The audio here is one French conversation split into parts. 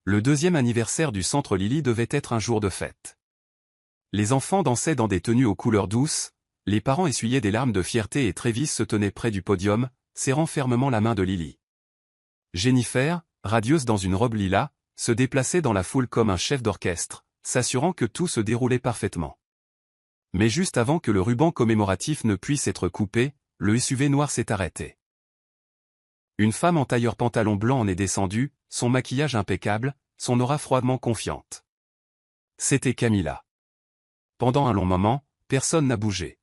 Le deuxième anniversaire du centre Lily devait être un jour de fête. Les enfants dansaient dans des tenues aux couleurs douces, les parents essuyaient des larmes de fierté et Travis se tenait près du podium, serrant fermement la main de Lily. Jennifer, radieuse dans une robe lilas, se déplaçait dans la foule comme un chef d'orchestre, s'assurant que tout se déroulait parfaitement. Mais juste avant que le ruban commémoratif ne puisse être coupé, le SUV noir s'est arrêté. Une femme en tailleur pantalon blanc en est descendue, son maquillage impeccable, son aura froidement confiante. C'était Camilla. Pendant un long moment, personne n'a bougé.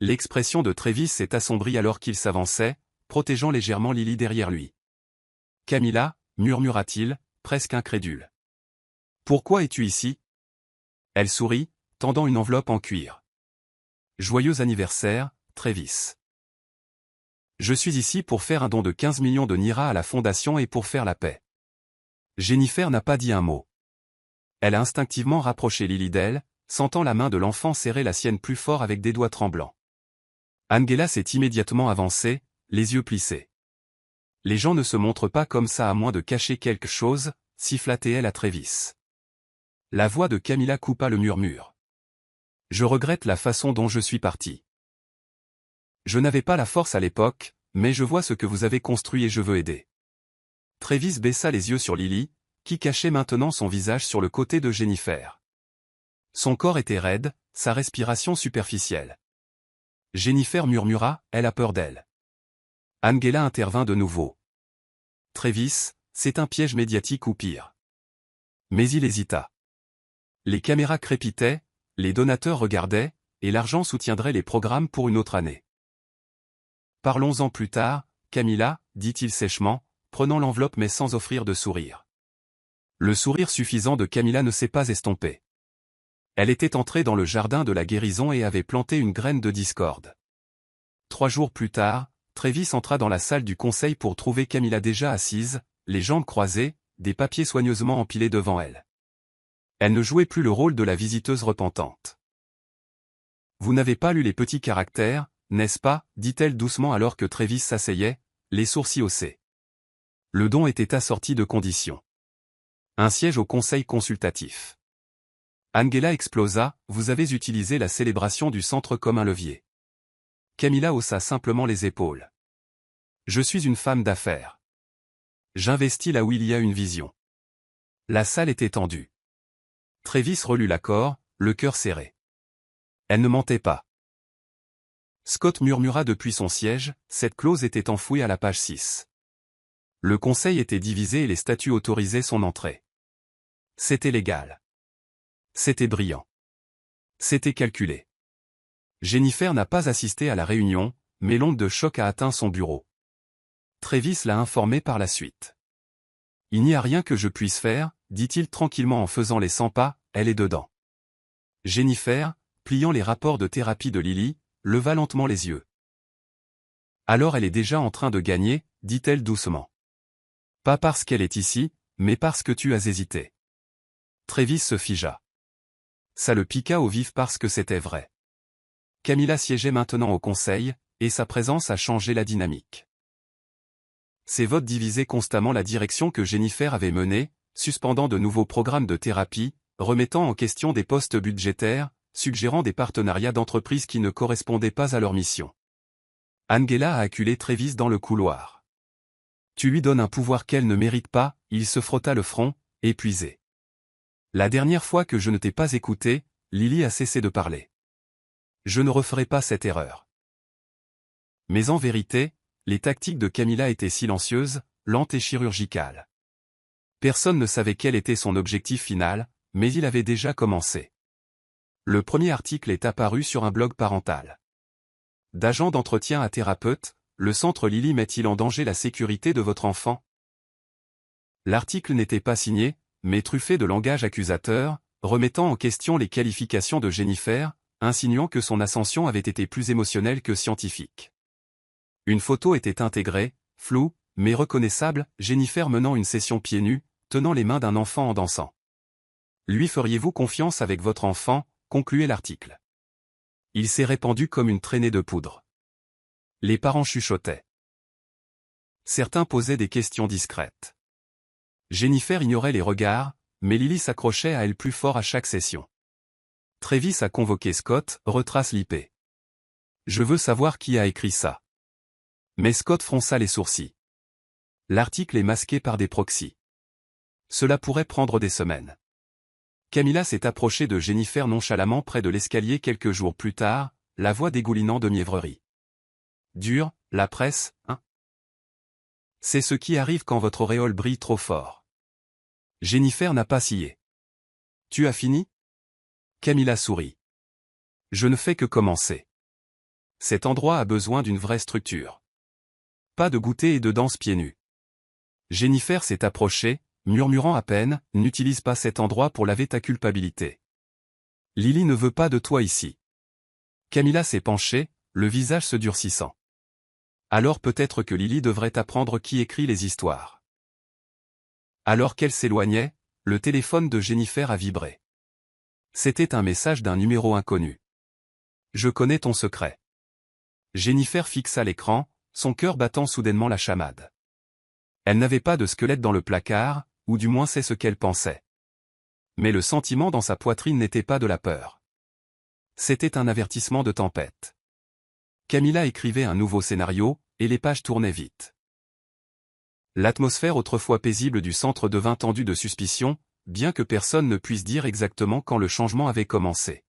L'expression de Travis s'est assombrie alors qu'il s'avançait, protégeant légèrement Lily derrière lui. « Camilla » murmura-t-il, presque incrédule. « Pourquoi es-tu ici ?» Elle sourit, tendant une enveloppe en cuir. « Joyeux anniversaire, Travis. Je suis ici pour faire un don de 15 millions de Nira à la fondation et pour faire la paix. » Jennifer n'a pas dit un mot. Elle a instinctivement rapproché Lily d'elle, sentant la main de l'enfant serrer la sienne plus fort avec des doigts tremblants. Angela s'est immédiatement avancée, les yeux plissés. « Les gens ne se montrent pas comme ça à moins de cacher quelque chose, » siffla-t-elle à Travis. La voix de Camilla coupa le murmure. « Je regrette la façon dont je suis parti. Je n'avais pas la force à l'époque, mais je vois ce que vous avez construit et je veux aider. » Travis baissa les yeux sur Lily, qui cachait maintenant son visage sur le côté de Jennifer. Son corps était raide, sa respiration superficielle. Jennifer murmura, elle a peur d'elle. Angela intervint de nouveau. Travis, c'est un piège médiatique ou pire. Mais il hésita. Les caméras crépitaient, les donateurs regardaient, et l'argent soutiendrait les programmes pour une autre année. Parlons-en plus tard, Camilla, dit-il sèchement, prenant l'enveloppe mais sans offrir de sourire. Le sourire suffisant de Camilla ne s'est pas estompé. Elle était entrée dans le jardin de la guérison et avait planté une graine de discorde. 3 jours plus tard, Travis entra dans la salle du conseil pour trouver Camilla déjà assise, les jambes croisées, des papiers soigneusement empilés devant elle. Elle ne jouait plus le rôle de la visiteuse repentante. « Vous n'avez pas lu les petits caractères, n'est-ce pas » dit-elle doucement alors que Travis s'asseyait, les sourcils haussés. Le don était assorti de conditions. Un siège au conseil consultatif. Angela explosa, « Vous avez utilisé la célébration du centre comme un levier. » Camilla haussa simplement les épaules. « Je suis une femme d'affaires. J'investis là où il y a une vision. » La salle était tendue. Travis relut l'accord, le cœur serré. Elle ne mentait pas. Scott murmura depuis son siège, cette clause était enfouie à la page 6. Le conseil était divisé et les statuts autorisaient son entrée. C'était légal. C'était brillant. C'était calculé. Jennifer n'a pas assisté à la réunion, mais l'onde de choc a atteint son bureau. Travis l'a informé par la suite. « Il n'y a rien que je puisse faire, » dit-il tranquillement en faisant les 100 pas, elle est dedans. Jennifer, pliant les rapports de thérapie de Lily, leva lentement les yeux. « Alors elle est déjà en train de gagner, » dit-elle doucement. « Pas parce qu'elle est ici, mais parce que tu as hésité. » Travis se figea. Ça le piqua au vif parce que c'était vrai. Camilla siégeait maintenant au conseil, et sa présence a changé la dynamique. Ses votes divisaient constamment la direction que Jennifer avait menée, suspendant de nouveaux programmes de thérapie, remettant en question des postes budgétaires, suggérant des partenariats d'entreprises qui ne correspondaient pas à leur mission. Angela a acculé Travis dans le couloir. « Tu lui donnes un pouvoir qu'elle ne mérite pas », il se frotta le front, épuisé. « La dernière fois que je ne t'ai pas écouté, Lily a cessé de parler. Je ne referai pas cette erreur. » Mais en vérité, les tactiques de Camilla étaient silencieuses, lentes et chirurgicales. Personne ne savait quel était son objectif final, mais il avait déjà commencé. Le premier article est apparu sur un blog parental. D'agent d'entretien à thérapeute, le centre Lily met-il en danger la sécurité de votre enfant? L'article n'était pas signé, mais truffé de langage accusateur, remettant en question les qualifications de Jennifer, insinuant que son ascension avait été plus émotionnelle que scientifique. Une photo était intégrée, floue, mais reconnaissable, Jennifer menant une session pieds nus, tenant les mains d'un enfant en dansant. « Lui feriez-vous confiance avec votre enfant ?» concluait l'article. Il s'est répandu comme une traînée de poudre. Les parents chuchotaient. Certains posaient des questions discrètes. Jennifer ignorait les regards, mais Lily s'accrochait à elle plus fort à chaque session. Travis a convoqué Scott, retrace l'IP. Je veux savoir qui a écrit ça. Mais Scott fronça les sourcils. L'article est masqué par des proxys. Cela pourrait prendre des semaines. Camilla s'est approchée de Jennifer nonchalamment près de l'escalier quelques jours plus tard, la voix dégoulinant de mièvrerie. Dur, la presse, hein? C'est ce qui arrive quand votre auréole brille trop fort. Jennifer n'a pas scié. Tu as fini? Camilla sourit. Je ne fais que commencer. Cet endroit a besoin d'une vraie structure. Pas de goûter et de danse pieds nus. Jennifer s'est approchée, murmurant à peine, n'utilise pas cet endroit pour laver ta culpabilité. Lily ne veut pas de toi ici. Camilla s'est penchée, le visage se durcissant. Alors peut-être que Lily devrait apprendre qui écrit les histoires. Alors qu'elle s'éloignait, le téléphone de Jennifer a vibré. C'était un message d'un numéro inconnu. Je connais ton secret. Jennifer fixa l'écran, son cœur battant soudainement la chamade. Elle n'avait pas de squelette dans le placard, ou du moins c'est ce qu'elle pensait. Mais le sentiment dans sa poitrine n'était pas de la peur. C'était un avertissement de tempête. Camilla écrivait un nouveau scénario, et les pages tournaient vite. L'atmosphère autrefois paisible du centre devint tendue de suspicion, bien que personne ne puisse dire exactement quand le changement avait commencé.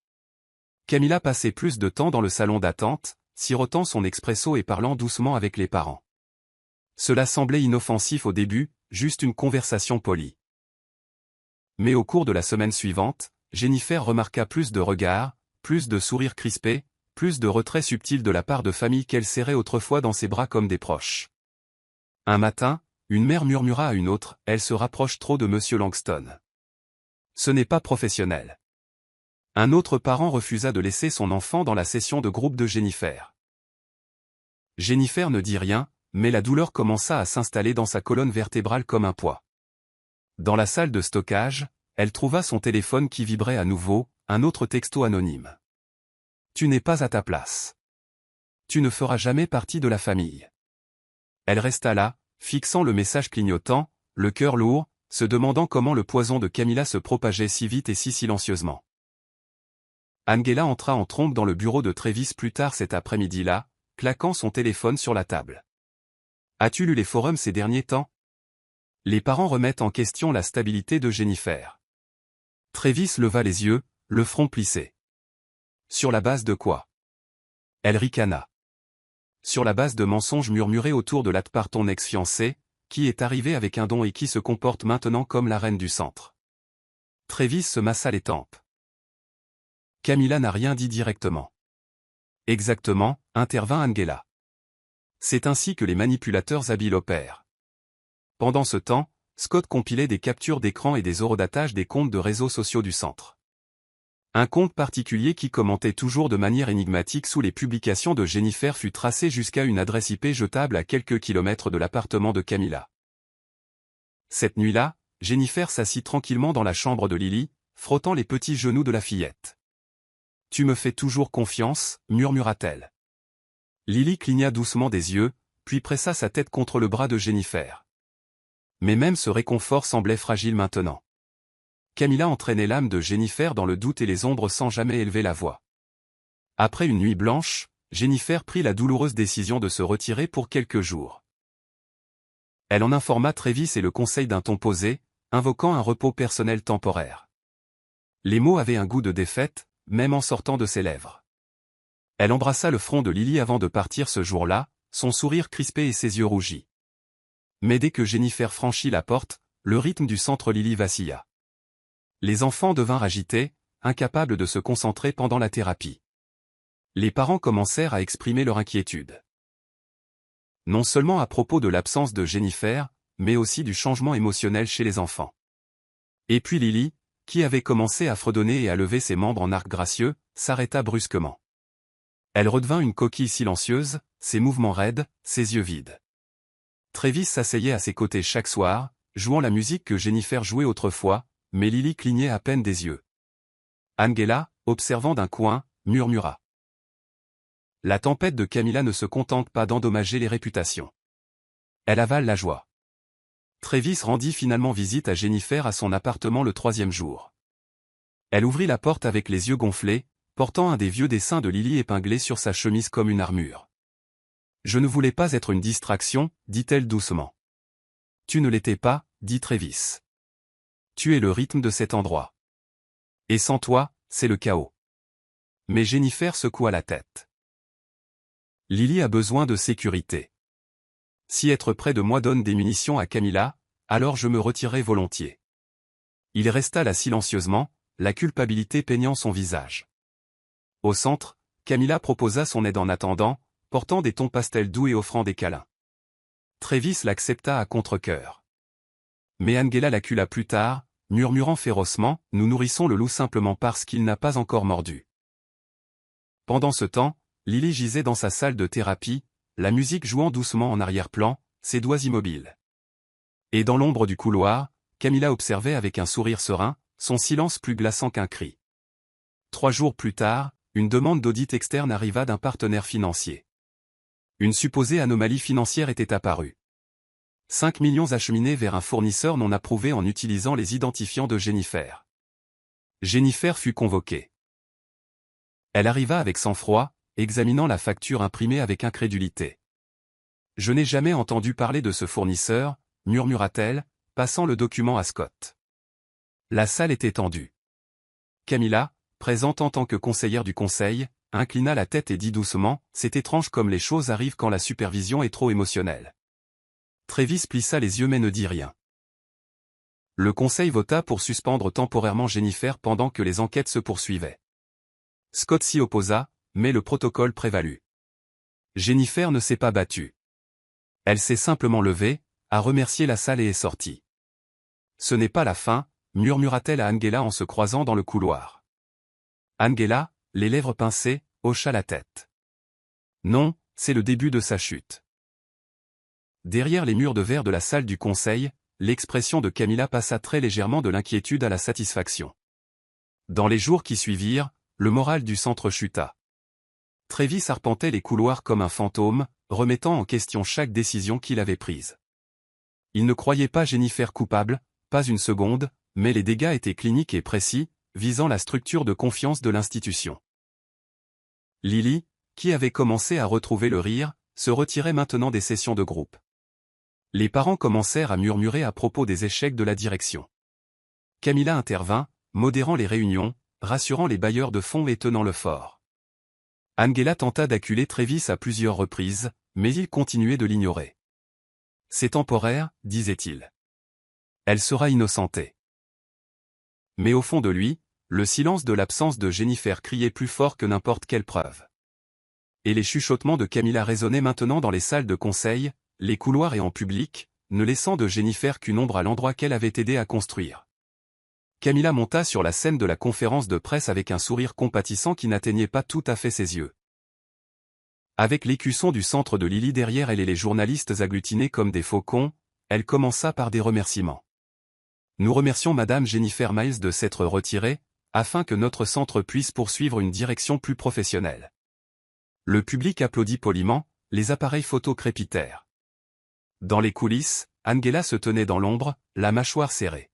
Camilla passait plus de temps dans le salon d'attente, sirotant son expresso et parlant doucement avec les parents. Cela semblait inoffensif au début, juste une conversation polie. Mais au cours de la semaine suivante, Jennifer remarqua plus de regards, plus de sourires crispés, plus de retraits subtils de la part de familles qu'elle serrait autrefois dans ses bras comme des proches. Un matin, une mère murmura à une autre, elle se rapproche trop de Monsieur Langston. Ce n'est pas professionnel. Un autre parent refusa de laisser son enfant dans la session de groupe de Jennifer. Jennifer ne dit rien, mais la douleur commença à s'installer dans sa colonne vertébrale comme un poids. Dans la salle de stockage, elle trouva son téléphone qui vibrait à nouveau, un autre texto anonyme. Tu n'es pas à ta place. Tu ne feras jamais partie de la famille. Elle resta là, fixant le message clignotant, le cœur lourd, se demandant comment le poison de Camilla se propageait si vite et si silencieusement. Angela entra en trombe dans le bureau de Travis plus tard cet après-midi-là, claquant son téléphone sur la table. As-tu lu les forums ces derniers temps? Les parents remettent en question la stabilité de Jennifer. Travis leva les yeux, le front plissé. Sur la base de quoi? Elle ricana. Sur la base de mensonges murmurés autour de par ton ex-fiancé, qui est arrivé avec un don et qui se comporte maintenant comme la reine du centre. Travis se massa les tempes. Camilla n'a rien dit directement. Exactement, intervint Angela. C'est ainsi que les manipulateurs habiles opèrent. Pendant ce temps, Scott compilait des captures d'écran et des horodatages des comptes de réseaux sociaux du centre. Un compte particulier qui commentait toujours de manière énigmatique sous les publications de Jennifer fut tracé jusqu'à une adresse IP jetable à quelques kilomètres de l'appartement de Camilla. Cette nuit-là, Jennifer s'assit tranquillement dans la chambre de Lily, frottant les petits genoux de la fillette. « Tu me fais toujours confiance » murmura-t-elle. Lily cligna doucement des yeux, puis pressa sa tête contre le bras de Jennifer. Mais même ce réconfort semblait fragile maintenant. Camilla entraînait l'âme de Jennifer dans le doute et les ombres sans jamais élever la voix. Après une nuit blanche, Jennifer prit la douloureuse décision de se retirer pour quelques jours. Elle en informa Travis et le conseil d'un ton posé, invoquant un repos personnel temporaire. Les mots avaient un goût de défaite, même en sortant de ses lèvres. Elle embrassa le front de Lily avant de partir ce jour-là, son sourire crispé et ses yeux rougis. Mais dès que Jennifer franchit la porte, le rythme du centre Lily vacilla. Les enfants devinrent agités, incapables de se concentrer pendant la thérapie. Les parents commencèrent à exprimer leur inquiétude. Non seulement à propos de l'absence de Jennifer, mais aussi du changement émotionnel chez les enfants. Et puis Lily, qui avait commencé à fredonner et à lever ses membres en arc gracieux, s'arrêta brusquement. Elle redevint une coquille silencieuse, ses mouvements raides, ses yeux vides. Travis s'asseyait à ses côtés chaque soir, jouant la musique que Jennifer jouait autrefois, mais Lily clignait à peine des yeux. Angela, observant d'un coin, murmura. La tempête de Camilla ne se contente pas d'endommager les réputations. Elle avale la joie. Travis rendit finalement visite à Jennifer à son appartement le 3e jour. Elle ouvrit la porte avec les yeux gonflés, portant un des vieux dessins de Lily épinglé sur sa chemise comme une armure. « Je ne voulais pas être une distraction, dit-elle doucement. « Tu ne l'étais pas, dit Travis. Tu es le rythme de cet endroit. Et sans toi, c'est le chaos. » Mais Jennifer secoua la tête. Lily a besoin de sécurité. Si être près de moi donne des munitions à Camilla, alors je me retirerai volontiers. Il resta là silencieusement, la culpabilité peignant son visage. Au centre, Camilla proposa son aide en attendant, portant des tons pastels doux et offrant des câlins. Travis l'accepta à contre-cœur. Mais Angela l'accula plus tard, murmurant férocement, « Nous nourrissons le loup simplement parce qu'il n'a pas encore mordu. » Pendant ce temps, Lily gisait dans sa salle de thérapie, la musique jouant doucement en arrière-plan, ses doigts immobiles. Et dans l'ombre du couloir, Camilla observait avec un sourire serein, son silence plus glaçant qu'un cri. 3 jours plus tard, une demande d'audit externe arriva d'un partenaire financier. Une supposée anomalie financière était apparue. 5 millions acheminés vers un fournisseur non approuvé en utilisant les identifiants de Jennifer. Jennifer fut convoquée. Elle arriva avec sang-froid, examinant la facture imprimée avec incrédulité. « Je n'ai jamais entendu parler de ce fournisseur, » murmura-t-elle, passant le document à Scott. La salle était tendue. Camilla, présente en tant que conseillère du conseil, inclina la tête et dit doucement, « C'est étrange comme les choses arrivent quand la supervision est trop émotionnelle. » Travis plissa les yeux mais ne dit rien. Le conseil vota pour suspendre temporairement Jennifer pendant que les enquêtes se poursuivaient. Scott s'y opposa, mais le protocole prévalut. Jennifer ne s'est pas battue. Elle s'est simplement levée, a remercié la salle et est sortie. « Ce n'est pas la fin, » murmura-t-elle à Angela en se croisant dans le couloir. Angela, les lèvres pincées, hocha la tête. Non, c'est le début de sa chute. Derrière les murs de verre de la salle du conseil, l'expression de Camilla passa très légèrement de l'inquiétude à la satisfaction. Dans les jours qui suivirent, le moral du centre chuta. Travis arpentait les couloirs comme un fantôme, remettant en question chaque décision qu'il avait prise. Il ne croyait pas Jennifer coupable, pas une seconde, mais les dégâts étaient cliniques et précis, visant la structure de confiance de l'institution. Lily, qui avait commencé à retrouver le rire, se retirait maintenant des sessions de groupe. Les parents commencèrent à murmurer à propos des échecs de la direction. Camilla intervint, modérant les réunions, rassurant les bailleurs de fonds et tenant le fort. Angela tenta d'acculer Travis à plusieurs reprises, mais il continuait de l'ignorer. « C'est temporaire, disait-il. Elle sera innocentée. » Mais au fond de lui, le silence de l'absence de Jennifer criait plus fort que n'importe quelle preuve. Et les chuchotements de Camilla résonnaient maintenant dans les salles de conseil, les couloirs et en public, ne laissant de Jennifer qu'une ombre à l'endroit qu'elle avait aidé à construire. Camilla monta sur la scène de la conférence de presse avec un sourire compatissant qui n'atteignait pas tout à fait ses yeux. Avec l'écusson du centre de Lily derrière elle et les journalistes agglutinés comme des faucons, elle commença par des remerciements. « Nous remercions Madame Jennifer Miles de s'être retirée, afin que notre centre puisse poursuivre une direction plus professionnelle. » Le public applaudit poliment, les appareils photo crépitèrent. Dans les coulisses, Angela se tenait dans l'ombre, la mâchoire serrée.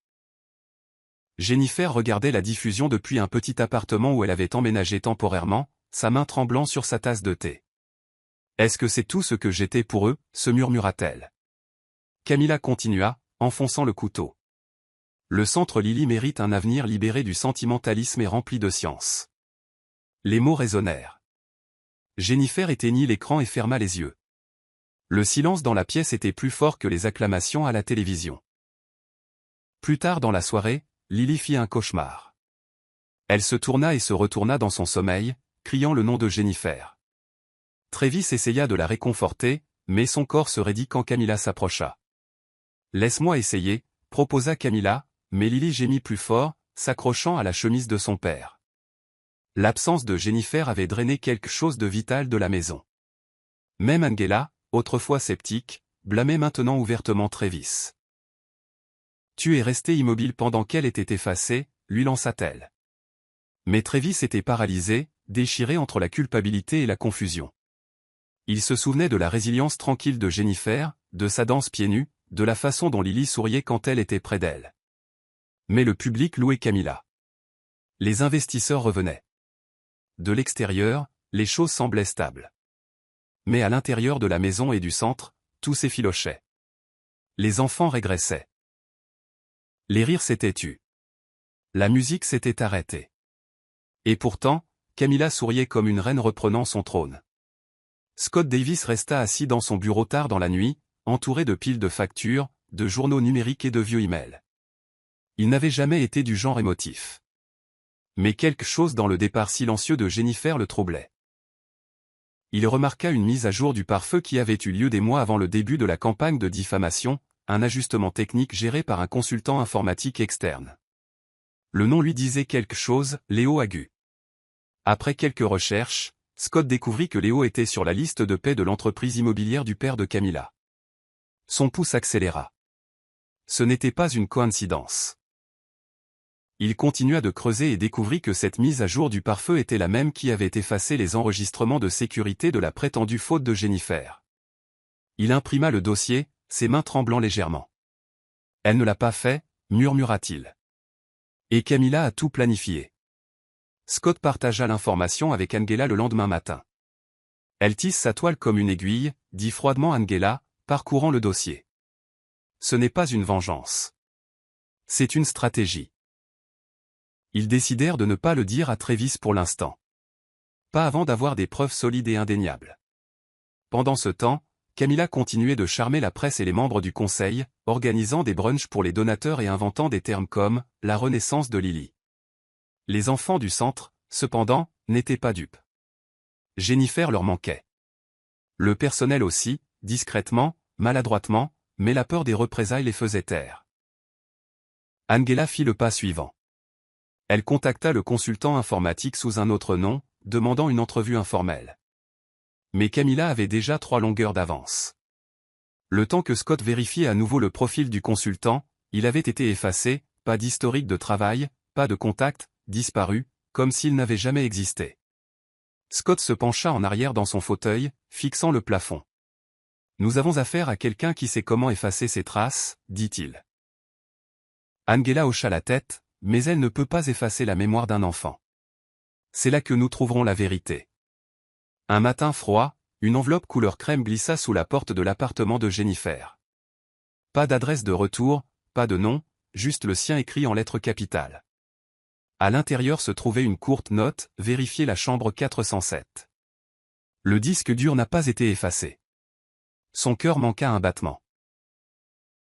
Jennifer regardait la diffusion depuis un petit appartement où elle avait emménagé temporairement, sa main tremblant sur sa tasse de thé. « Est-ce que c'est tout ce que j'étais pour eux ?» se murmura-t-elle. Camilla continua, enfonçant le couteau. Le centre Lily mérite un avenir libéré du sentimentalisme et rempli de science. Les mots résonnèrent. Jennifer éteignit l'écran et ferma les yeux. Le silence dans la pièce était plus fort que les acclamations à la télévision. Plus tard dans la soirée, Lily fit un cauchemar. Elle se tourna et se retourna dans son sommeil, criant le nom de Jennifer. Travis essaya de la réconforter, mais son corps se raidit quand Camilla s'approcha. « Laisse-moi essayer », proposa Camilla, mais Lily gémit plus fort, s'accrochant à la chemise de son père. L'absence de Jennifer avait drainé quelque chose de vital de la maison. Même Angela, autrefois sceptique, blâmait maintenant ouvertement Travis. « Tu es resté immobile pendant qu'elle était effacée », lui lança-t-elle. Mais Travis était paralysé, déchiré entre la culpabilité et la confusion. Il se souvenait de la résilience tranquille de Jennifer, de sa danse pieds nus, de la façon dont Lily souriait quand elle était près d'elle. Mais le public louait Camilla. Les investisseurs revenaient. De l'extérieur, les choses semblaient stables. Mais à l'intérieur de la maison et du centre, tout s'effilochait. Les enfants régressaient. Les rires s'étaient tus. La musique s'était arrêtée. Et pourtant, Camilla souriait comme une reine reprenant son trône. Scott Davis resta assis dans son bureau tard dans la nuit, entouré de piles de factures, de journaux numériques et de vieux emails. Il n'avait jamais été du genre émotif. Mais quelque chose dans le départ silencieux de Jennifer le troublait. Il remarqua une mise à jour du pare-feu qui avait eu lieu des mois avant le début de la campagne de diffamation, un ajustement technique géré par un consultant informatique externe. Le nom lui disait quelque chose, Léo Agu. Après quelques recherches, Scott découvrit que Léo était sur la liste de paie de l'entreprise immobilière du père de Camilla. Son pouce accéléra. Ce n'était pas une coïncidence. Il continua de creuser et découvrit que cette mise à jour du pare-feu était la même qui avait effacé les enregistrements de sécurité de la prétendue faute de Jennifer. Il imprima le dossier, ses mains tremblant légèrement. « Elle ne l'a pas fait », murmura-t-il. Et Camilla a tout planifié. Scott partagea l'information avec Angela le lendemain matin. Elle tisse sa toile comme une aiguille, dit froidement Angela, parcourant le dossier. Ce n'est pas une vengeance. C'est une stratégie. Ils décidèrent de ne pas le dire à Travis pour l'instant. Pas avant d'avoir des preuves solides et indéniables. Pendant ce temps, Camilla continuait de charmer la presse et les membres du conseil, organisant des brunchs pour les donateurs et inventant des termes comme « la renaissance de Lily ». Les enfants du centre, cependant, n'étaient pas dupes. Jennifer leur manquait. Le personnel aussi, discrètement, maladroitement, mais la peur des représailles les faisait taire. Angela fit le pas suivant. Elle contacta le consultant informatique sous un autre nom, demandant une entrevue informelle. Mais Camilla avait déjà 3 longueurs d'avance. Le temps que Scott vérifiait à nouveau le profil du consultant, il avait été effacé, pas d'historique de travail, pas de contact, disparu, comme s'il n'avait jamais existé. Scott se pencha en arrière dans son fauteuil, fixant le plafond. « Nous avons affaire à quelqu'un qui sait comment effacer ses traces, » dit-il. Angela hocha la tête, mais elle ne peut pas effacer la mémoire d'un enfant. C'est là que nous trouverons la vérité. Un matin froid, une enveloppe couleur crème glissa sous la porte de l'appartement de Jennifer. Pas d'adresse de retour, pas de nom, juste le sien écrit en lettres capitales. À l'intérieur se trouvait une courte note, vérifiez la chambre 407. Le disque dur n'a pas été effacé. Son cœur manqua un battement.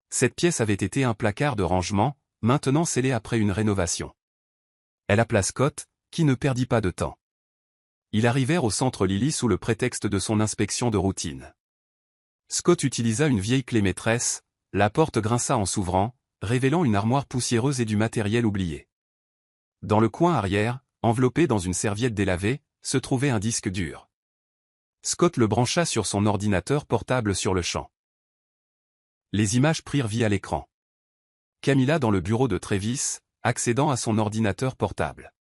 Cette pièce avait été un placard de rangement, maintenant scellé après une rénovation. Elle appela Scott, qui ne perdit pas de temps. Ils arrivèrent au centre Lily sous le prétexte de son inspection de routine. Scott utilisa une vieille clé maîtresse, la porte grinça en s'ouvrant, révélant une armoire poussiéreuse et du matériel oublié. Dans le coin arrière, enveloppé dans une serviette délavée, se trouvait un disque dur. Scott le brancha sur son ordinateur portable sur le champ. Les images prirent vie à l'écran. Camilla dans le bureau de Travis, accédant à son ordinateur portable.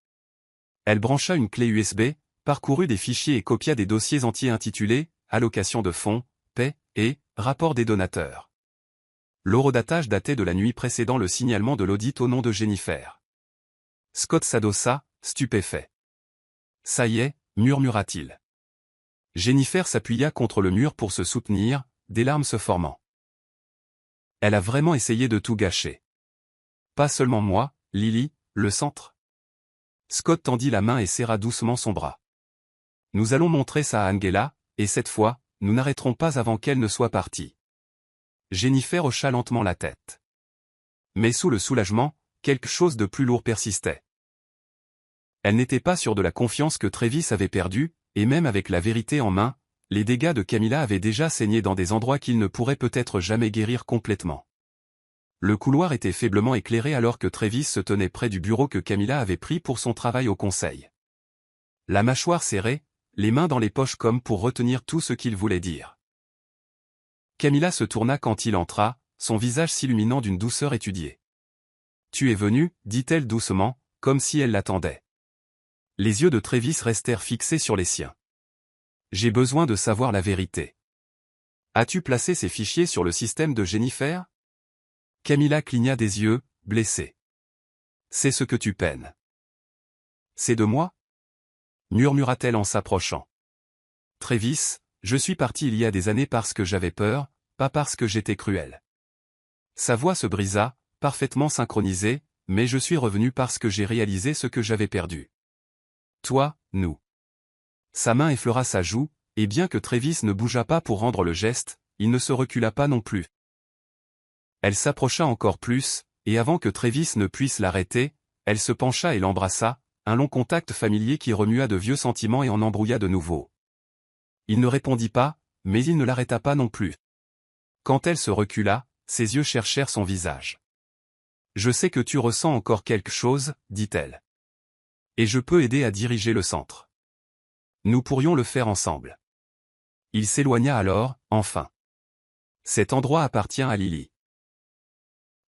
Elle brancha une clé USB, parcourut des fichiers et copia des dossiers entiers intitulés « Allocation de fonds »,« Paie » et « Rapport des donateurs ». L'horodatage datait de la nuit précédant le signalement de l'audit au nom de Jennifer. Scott s'adossa, stupéfait. « Ça y est », murmura-t-il. Jennifer s'appuya contre le mur pour se soutenir, des larmes se formant. Elle a vraiment essayé de tout gâcher. Pas seulement moi, Lily, le centre. Scott tendit la main et serra doucement son bras. Nous allons montrer ça à Angela, et cette fois, nous n'arrêterons pas avant qu'elle ne soit partie. Jennifer hocha lentement la tête. Mais sous le soulagement, quelque chose de plus lourd persistait. Elle n'était pas sûre de la confiance que Travis avait perdue, et même avec la vérité en main, les dégâts de Camilla avaient déjà saigné dans des endroits qu'ils ne pourraient peut-être jamais guérir complètement. Le couloir était faiblement éclairé alors que Travis se tenait près du bureau que Camilla avait pris pour son travail au conseil. La mâchoire serrée, les mains dans les poches comme pour retenir tout ce qu'il voulait dire. Camilla se tourna quand il entra, son visage s'illuminant d'une douceur étudiée. « Tu es venu » dit-elle doucement, comme si elle l'attendait. Les yeux de Travis restèrent fixés sur les siens. « J'ai besoin de savoir la vérité. As-tu placé ces fichiers sur le système de Jennifer » Camilla cligna des yeux, blessée. C'est ce que tu peines. C'est de moi? Murmura-t-elle en s'approchant. Travis, je suis partie il y a des années parce que j'avais peur, pas parce que j'étais cruelle. Sa voix se brisa, parfaitement synchronisée, mais je suis revenue parce que j'ai réalisé ce que j'avais perdu. Toi, nous. Sa main effleura sa joue, et bien que Travis ne bougeât pas pour rendre le geste, il ne se recula pas non plus. Elle s'approcha encore plus, et avant que Travis ne puisse l'arrêter, elle se pencha et l'embrassa, un long contact familier qui remua de vieux sentiments et en embrouilla de nouveaux. Il ne répondit pas, mais il ne l'arrêta pas non plus. Quand elle se recula, ses yeux cherchèrent son visage. « Je sais que tu ressens encore quelque chose, dit-elle. Et je peux aider à diriger le centre. Nous pourrions le faire ensemble. » Il s'éloigna alors, enfin. Cet endroit appartient à Lily.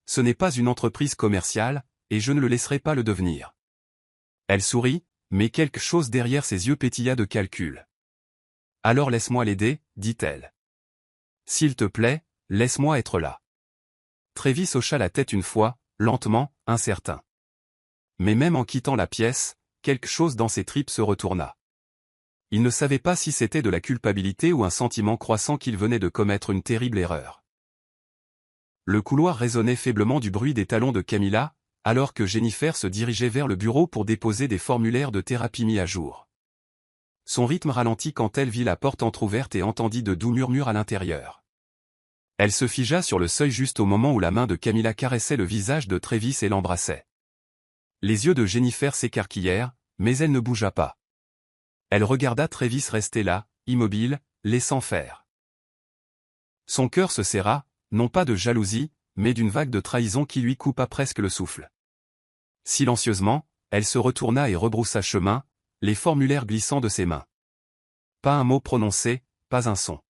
Ce n'est pas une entreprise commerciale, et je ne le laisserai pas le devenir. Elle sourit, mais quelque chose derrière ses yeux pétilla de calcul. Alors laisse-moi l'aider, dit-elle. S'il te plaît, laisse-moi être là. Travis hocha la tête une fois, lentement, incertain. Mais même en quittant la pièce, quelque chose dans ses tripes se retourna. Il ne savait pas si c'était de la culpabilité ou un sentiment croissant qu'il venait de commettre une terrible erreur. Le couloir résonnait faiblement du bruit des talons de Camilla, alors que Jennifer se dirigeait vers le bureau pour déposer des formulaires de thérapie mis à jour. Son rythme ralentit quand elle vit la porte entr'ouverte et entendit de doux murmures à l'intérieur. Elle se figea sur le seuil juste au moment où la main de Camilla caressait le visage de Travis et l'embrassait. Les yeux de Jennifer s'écarquillèrent, mais elle ne bougea pas. Elle regarda Travis rester là, immobile, laissant faire. Son cœur se serra, non pas de jalousie, mais d'une vague de trahison qui lui coupa presque le souffle. Silencieusement, elle se retourna et rebroussa chemin, les formulaires glissant de ses mains. Pas un mot prononcé, pas un son.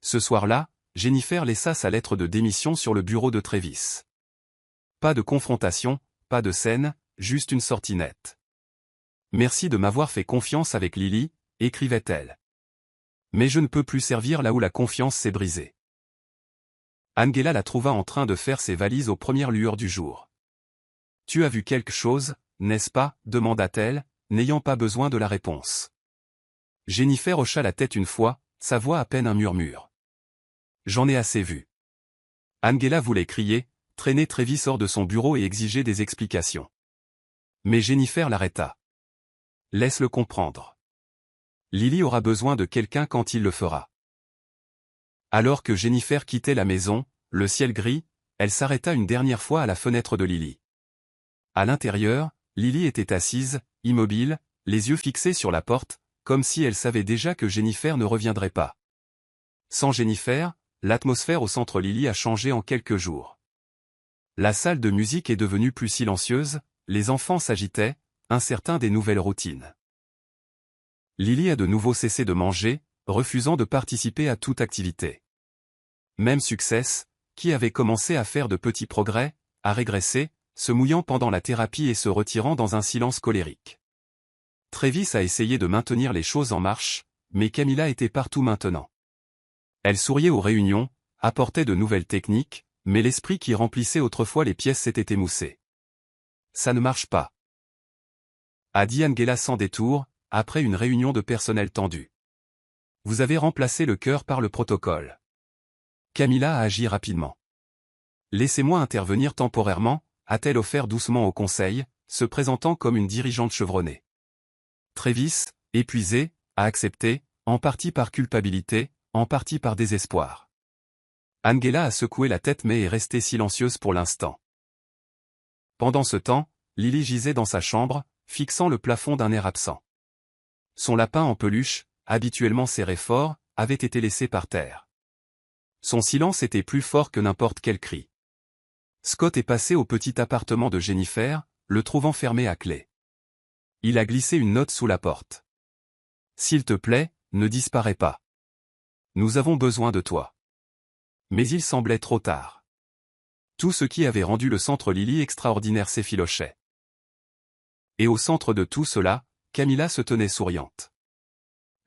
Ce soir-là, Jennifer laissa sa lettre de démission sur le bureau de Travis. Pas de confrontation, pas de scène, juste une sortie nette. « Merci de m'avoir fait confiance avec Lily », écrivait-elle. « Mais je ne peux plus servir là où la confiance s'est brisée. » Angela la trouva en train de faire ses valises aux premières lueurs du jour. « Tu as vu quelque chose, n'est-ce pas » demanda-t-elle, n'ayant pas besoin de la réponse. Jennifer hocha la tête une fois, sa voix à peine un murmure. « J'en ai assez vu. » Angela voulait crier, traîner Travis hors de son bureau et exiger des explications. Mais Jennifer l'arrêta. « Laisse-le comprendre. Lily aura besoin de quelqu'un quand il le fera. » Alors que Jennifer quittait la maison, le ciel gris, elle s'arrêta une dernière fois à la fenêtre de Lily. À l'intérieur, Lily était assise, immobile, les yeux fixés sur la porte, comme si elle savait déjà que Jennifer ne reviendrait pas. Sans Jennifer, l'atmosphère au centre Lily a changé en quelques jours. La salle de musique est devenue plus silencieuse, les enfants s'agitaient, incertains des nouvelles routines. Lily a de nouveau cessé de manger, refusant de participer à toute activité. Même Success, qui avait commencé à faire de petits progrès, a régressé, se mouillant pendant la thérapie et se retirant dans un silence colérique. Travis a essayé de maintenir les choses en marche, mais Camilla était partout maintenant. Elle souriait aux réunions, apportait de nouvelles techniques, mais l'esprit qui remplissait autrefois les pièces s'était émoussé. Ça ne marche pas, a dit Angela sans détour, après une réunion de personnel tendue. Vous avez remplacé le cœur par le protocole. Camilla a agi rapidement. Laissez-moi intervenir temporairement, a-t-elle offert doucement au conseil, se présentant comme une dirigeante chevronnée. Travis, épuisé, a accepté, en partie par culpabilité, en partie par désespoir. Angela a secoué la tête mais est restée silencieuse pour l'instant. Pendant ce temps, Lily gisait dans sa chambre, fixant le plafond d'un air absent. Son lapin en peluche, habituellement serré fort, avait été laissé par terre. Son silence était plus fort que n'importe quel cri. Scott est passé au petit appartement de Jennifer, le trouvant fermé à clé. Il a glissé une note sous la porte. « S'il te plaît, ne disparais pas. Nous avons besoin de toi. » Mais il semblait trop tard. Tout ce qui avait rendu le centre Lily extraordinaire s'effilochait. Et au centre de tout cela, Camilla se tenait souriante.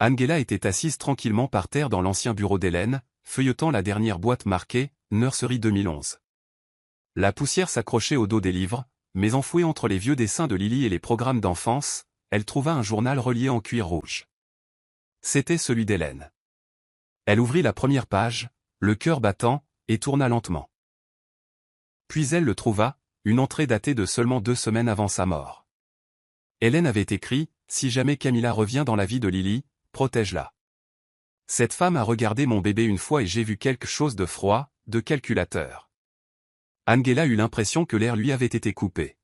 Angela était assise tranquillement par terre dans l'ancien bureau d'Hélène, feuilletant la dernière boîte marquée « Nursery 2011 ». La poussière s'accrochait au dos des livres, mais enfouie entre les vieux dessins de Lily et les programmes d'enfance, elle trouva un journal relié en cuir rouge. C'était celui d'Hélène. Elle ouvrit la première page, le cœur battant, et tourna lentement. Puis elle le trouva, une entrée datée de seulement 2 semaines avant sa mort. Hélène avait écrit « Si jamais Camilla revient dans la vie de Lily, protège-la. Cette femme a regardé mon bébé une fois et j'ai vu quelque chose de froid, de calculateur. » Angela eut l'impression que l'air lui avait été coupé.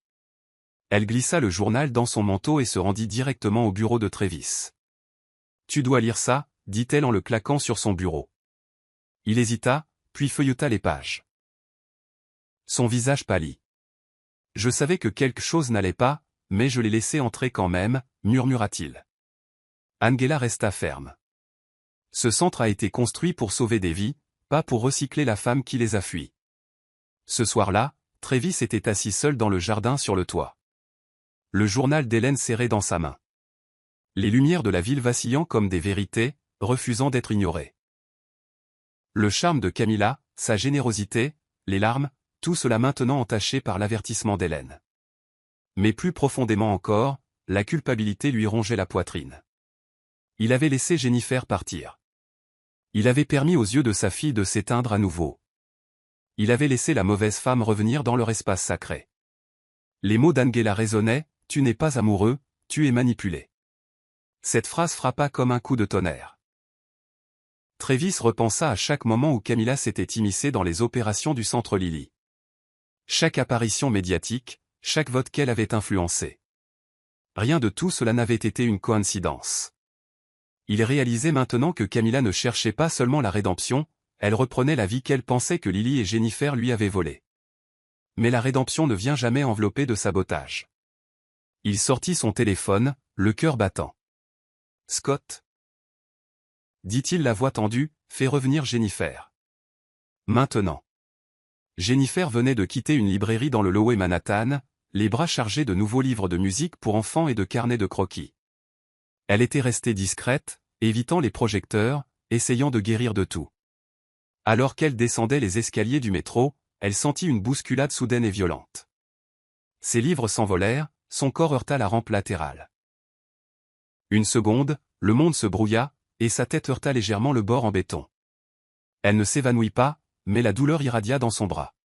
Elle glissa le journal dans son manteau et se rendit directement au bureau de Travis. « Tu dois lire ça, » dit-elle en le claquant sur son bureau. Il hésita, puis feuilleta les pages. Son visage pâlit. « Je savais que quelque chose n'allait pas, mais je l'ai laissé entrer quand même, » murmura-t-il. Angela resta ferme. Ce centre a été construit pour sauver des vies, pas pour recycler la femme qui les a fuies. Ce soir-là, Travis était assis seul dans le jardin sur le toit. Le journal d'Hélène serré dans sa main. Les lumières de la ville vacillant comme des vérités, refusant d'être ignorées. Le charme de Camilla, sa générosité, les larmes, tout cela maintenant entaché par l'avertissement d'Hélène. Mais plus profondément encore, la culpabilité lui rongeait la poitrine. Il avait laissé Jennifer partir. Il avait permis aux yeux de sa fille de s'éteindre à nouveau. Il avait laissé la mauvaise femme revenir dans leur espace sacré. Les mots d'Angela résonnaient, « Tu n'es pas amoureux, tu es manipulé. » Cette phrase frappa comme un coup de tonnerre. Travis repensa à chaque moment où Camilla s'était immiscée dans les opérations du centre Lily. Chaque apparition médiatique, chaque vote qu'elle avait influencé. Rien de tout cela n'avait été une coïncidence. Il réalisait maintenant que Camilla ne cherchait pas seulement la rédemption, elle reprenait la vie qu'elle pensait que Lily et Jennifer lui avaient volée. Mais la rédemption ne vient jamais enveloppée de sabotage. Il sortit son téléphone, le cœur battant. « Scott ?» dit-il la voix tendue, « fais revenir Jennifer. » Maintenant. Jennifer venait de quitter une librairie dans le Lower Manhattan, les bras chargés de nouveaux livres de musique pour enfants et de carnets de croquis. Elle était restée discrète, évitant les projecteurs, essayant de guérir de tout. Alors qu'elle descendait les escaliers du métro, elle sentit une bousculade soudaine et violente. Ses livres s'envolèrent, son corps heurta la rampe latérale. Une seconde, le monde se brouilla, et sa tête heurta légèrement le bord en béton. Elle ne s'évanouit pas, mais la douleur irradia dans son bras.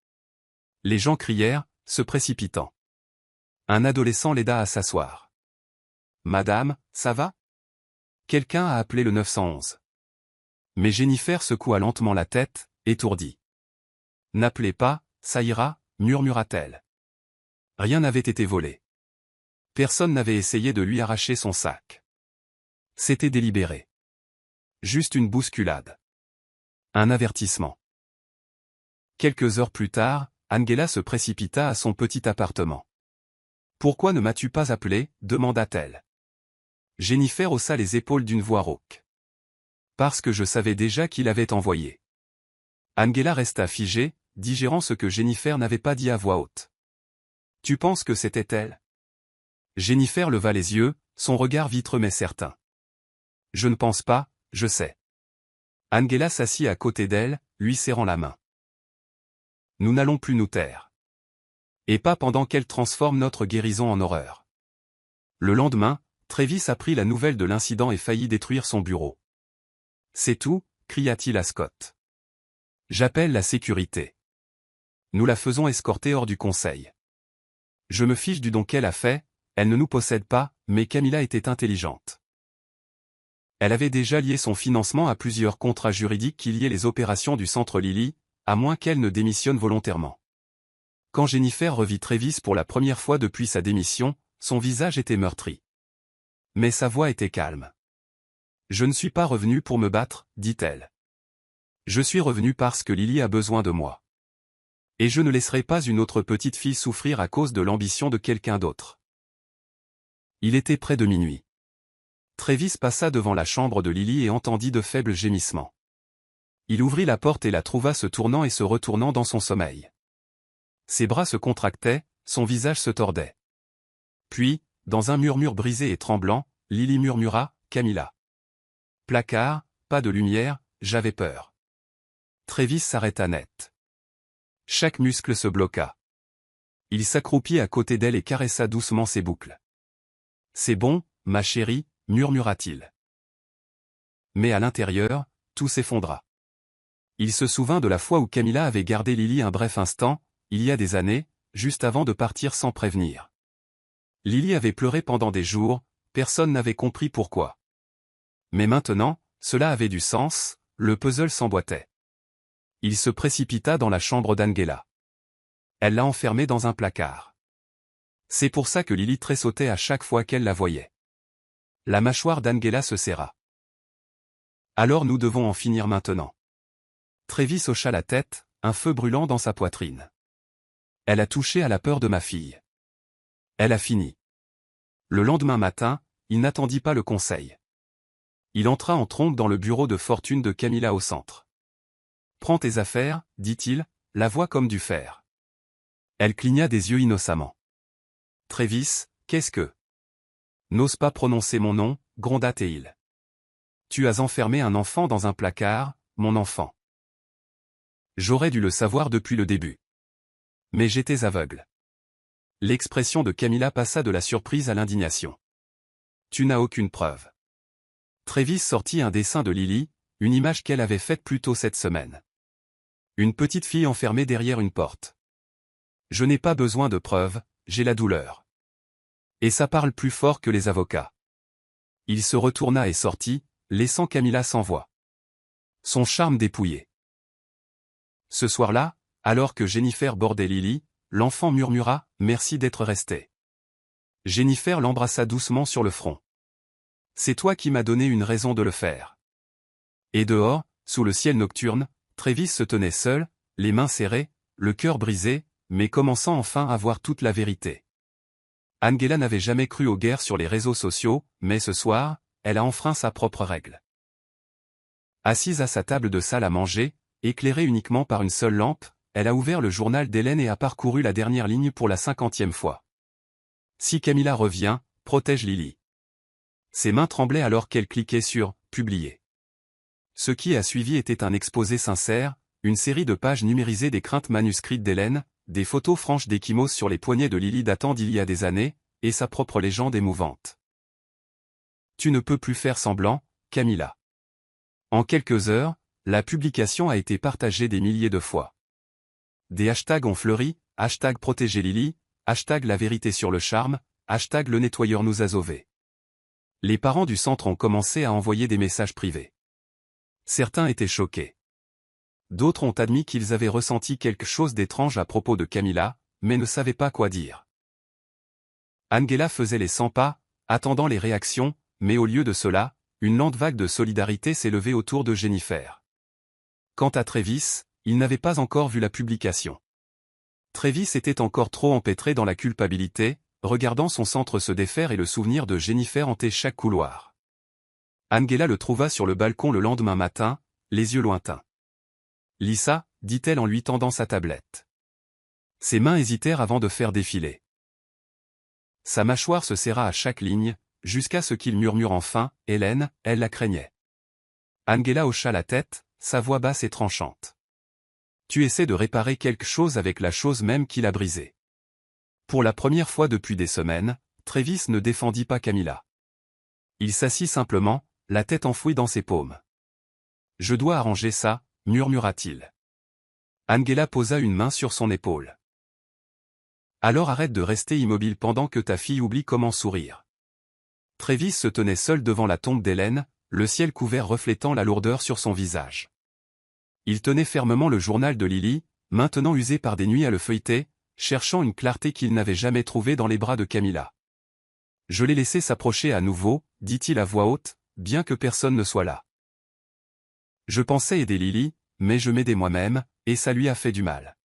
Les gens crièrent, se précipitant. Un adolescent l'aida à s'asseoir. « Madame, ça va ?» Quelqu'un a appelé le 911. Mais Jennifer secoua lentement la tête, étourdie. « N'appelez pas, ça ira, » murmura-t-elle. Rien n'avait été volé. Personne n'avait essayé de lui arracher son sac. C'était délibéré. Juste une bousculade. Un avertissement. Quelques heures plus tard, Angela se précipita à son petit appartement. « Pourquoi ne m'as-tu pas appelé ?» demanda-t-elle. Jennifer haussa les épaules d'une voix rauque. « Parce que je savais déjà qu'il avait envoyé. » Angela resta figée, digérant ce que Jennifer n'avait pas dit à voix haute. « Tu penses que c'était elle ?» Jennifer leva les yeux, son regard vitreux mais certain. « Je ne pense pas, je sais. » Angela s'assit à côté d'elle, lui serrant la main. « Nous n'allons plus nous taire. Et pas pendant qu'elle transforme notre guérison en horreur. » Le lendemain, Travis apprit la nouvelle de l'incident et faillit détruire son bureau. « C'est tout ?» cria-t-il à Scott. « J'appelle la sécurité. Nous la faisons escorter hors du conseil. Je me fiche du don qu'elle a fait, elle ne nous possède pas, mais Camilla était intelligente. Elle avait déjà lié son financement à plusieurs contrats juridiques qui liaient les opérations du centre Lily, à moins qu'elle ne démissionne volontairement. » Quand Jennifer revit Travis pour la première fois depuis sa démission, son visage était meurtri. Mais sa voix était calme. « Je ne suis pas revenue pour me battre, » dit-elle. « Je suis revenue parce que Lily a besoin de moi. Et je ne laisserai pas une autre petite fille souffrir à cause de l'ambition de quelqu'un d'autre. » Il était près de minuit. Travis passa devant la chambre de Lily et entendit de faibles gémissements. Il ouvrit la porte et la trouva se tournant et se retournant dans son sommeil. Ses bras se contractaient, son visage se tordait. Puis, dans un murmure brisé et tremblant, Lily murmura, « Camilla. » Placard, pas de lumière, j'avais peur. Travis s'arrêta net. Chaque muscle se bloqua. Il s'accroupit à côté d'elle et caressa doucement ses boucles. « C'est bon, ma chérie, murmura-t-il. Mais à l'intérieur, tout s'effondra. Il se souvint de la fois où Camilla avait gardé Lily un bref instant, il y a des années, juste avant de partir sans prévenir. Lily avait pleuré pendant des jours, personne n'avait compris pourquoi. Mais maintenant, cela avait du sens, le puzzle s'emboîtait. Il se précipita dans la chambre d'Angela. Elle l'a enfermée dans un placard. C'est pour ça que Lily tressautait à chaque fois qu'elle la voyait. La mâchoire d'Angela se serra. Alors nous devons en finir maintenant. Travis hocha la tête, un feu brûlant dans sa poitrine. Elle a touché à la peur de ma fille. Elle a fini. Le lendemain matin, il n'attendit pas le conseil. Il entra en trompe dans le bureau de fortune de Camilla au centre. « Prends tes affaires, dit-il, la voix comme du fer. » Elle cligna des yeux innocemment. « Travis, qu'est-ce que... » « N'ose pas prononcer mon nom, gronda-t-il. « Tu as enfermé un enfant dans un placard, mon enfant. » J'aurais dû le savoir depuis le début. Mais j'étais aveugle. L'expression de Camilla passa de la surprise à l'indignation. « Tu n'as aucune preuve. » Travis sortit un dessin de Lily, une image qu'elle avait faite plus tôt cette semaine. Une petite fille enfermée derrière une porte. « Je n'ai pas besoin de preuves, j'ai la douleur. » Et ça parle plus fort que les avocats. Il se retourna et sortit, laissant Camilla sans voix. Son charme dépouillé. Ce soir-là, alors que Jennifer bordait Lily, l'enfant murmura « Merci d'être resté ». Jennifer l'embrassa doucement sur le front. « C'est toi qui m'as donné une raison de le faire. » Et dehors, sous le ciel nocturne, Travis se tenait seul, les mains serrées, le cœur brisé, mais commençant enfin à voir toute la vérité. Angela n'avait jamais cru aux guerres sur les réseaux sociaux, mais ce soir, elle a enfreint sa propre règle. Assise à sa table de salle à manger, éclairée uniquement par une seule lampe, elle a ouvert le journal d'Hélène et a parcouru la dernière ligne pour la 50e fois. Si Camilla revient, protège Lily. Ses mains tremblaient alors qu'elle cliquait sur « Publier ». Ce qui a suivi était un exposé sincère, une série de pages numérisées des craintes manuscrites d'Hélène, des photos franches d'Ekimos sur les poignets de Lily datant d'il y a des années, et sa propre légende émouvante. Tu ne peux plus faire semblant, Camilla. En quelques heures, la publication a été partagée des milliers de fois. Des hashtags ont fleuri, hashtag protéger Lily, hashtag la vérité sur le charme, hashtag le nettoyeur nous a sauvés. Les parents du centre ont commencé à envoyer des messages privés. Certains étaient choqués. D'autres ont admis qu'ils avaient ressenti quelque chose d'étrange à propos de Camilla, mais ne savaient pas quoi dire. Angela faisait les 100 pas, attendant les réactions, mais au lieu de cela, une lente vague de solidarité s'est levée autour de Jennifer. Quant à Travis, il n'avait pas encore vu la publication. Travis était encore trop empêtré dans la culpabilité, regardant son centre se défaire et le souvenir de Jennifer hanter chaque couloir. Angela le trouva sur le balcon le lendemain matin, les yeux lointains. « Lisa » dit-elle en lui tendant sa tablette. Ses mains hésitèrent avant de faire défiler. Sa mâchoire se serra à chaque ligne, jusqu'à ce qu'il murmure enfin « Hélène », elle la craignait. Angela hocha la tête, sa voix basse et tranchante. « Tu essaies de réparer quelque chose avec la chose même qui l'a brisée. » Pour la première fois depuis des semaines, Travis ne défendit pas Camilla. Il s'assit simplement, la tête enfouie dans ses paumes. « Je dois arranger ça », murmura-t-il. Angela posa une main sur son épaule. « Alors arrête de rester immobile pendant que ta fille oublie comment sourire. » Travis se tenait seul devant la tombe d'Hélène, le ciel couvert reflétant la lourdeur sur son visage. Il tenait fermement le journal de Lily, maintenant usé par des nuits à le feuilleter, cherchant une clarté qu'il n'avait jamais trouvée dans les bras de Camilla. « Je l'ai laissé s'approcher à nouveau, dit-il à voix haute, bien que personne ne soit là. Je pensais aider Lily, mais je m'aidais moi-même, et ça lui a fait du mal. »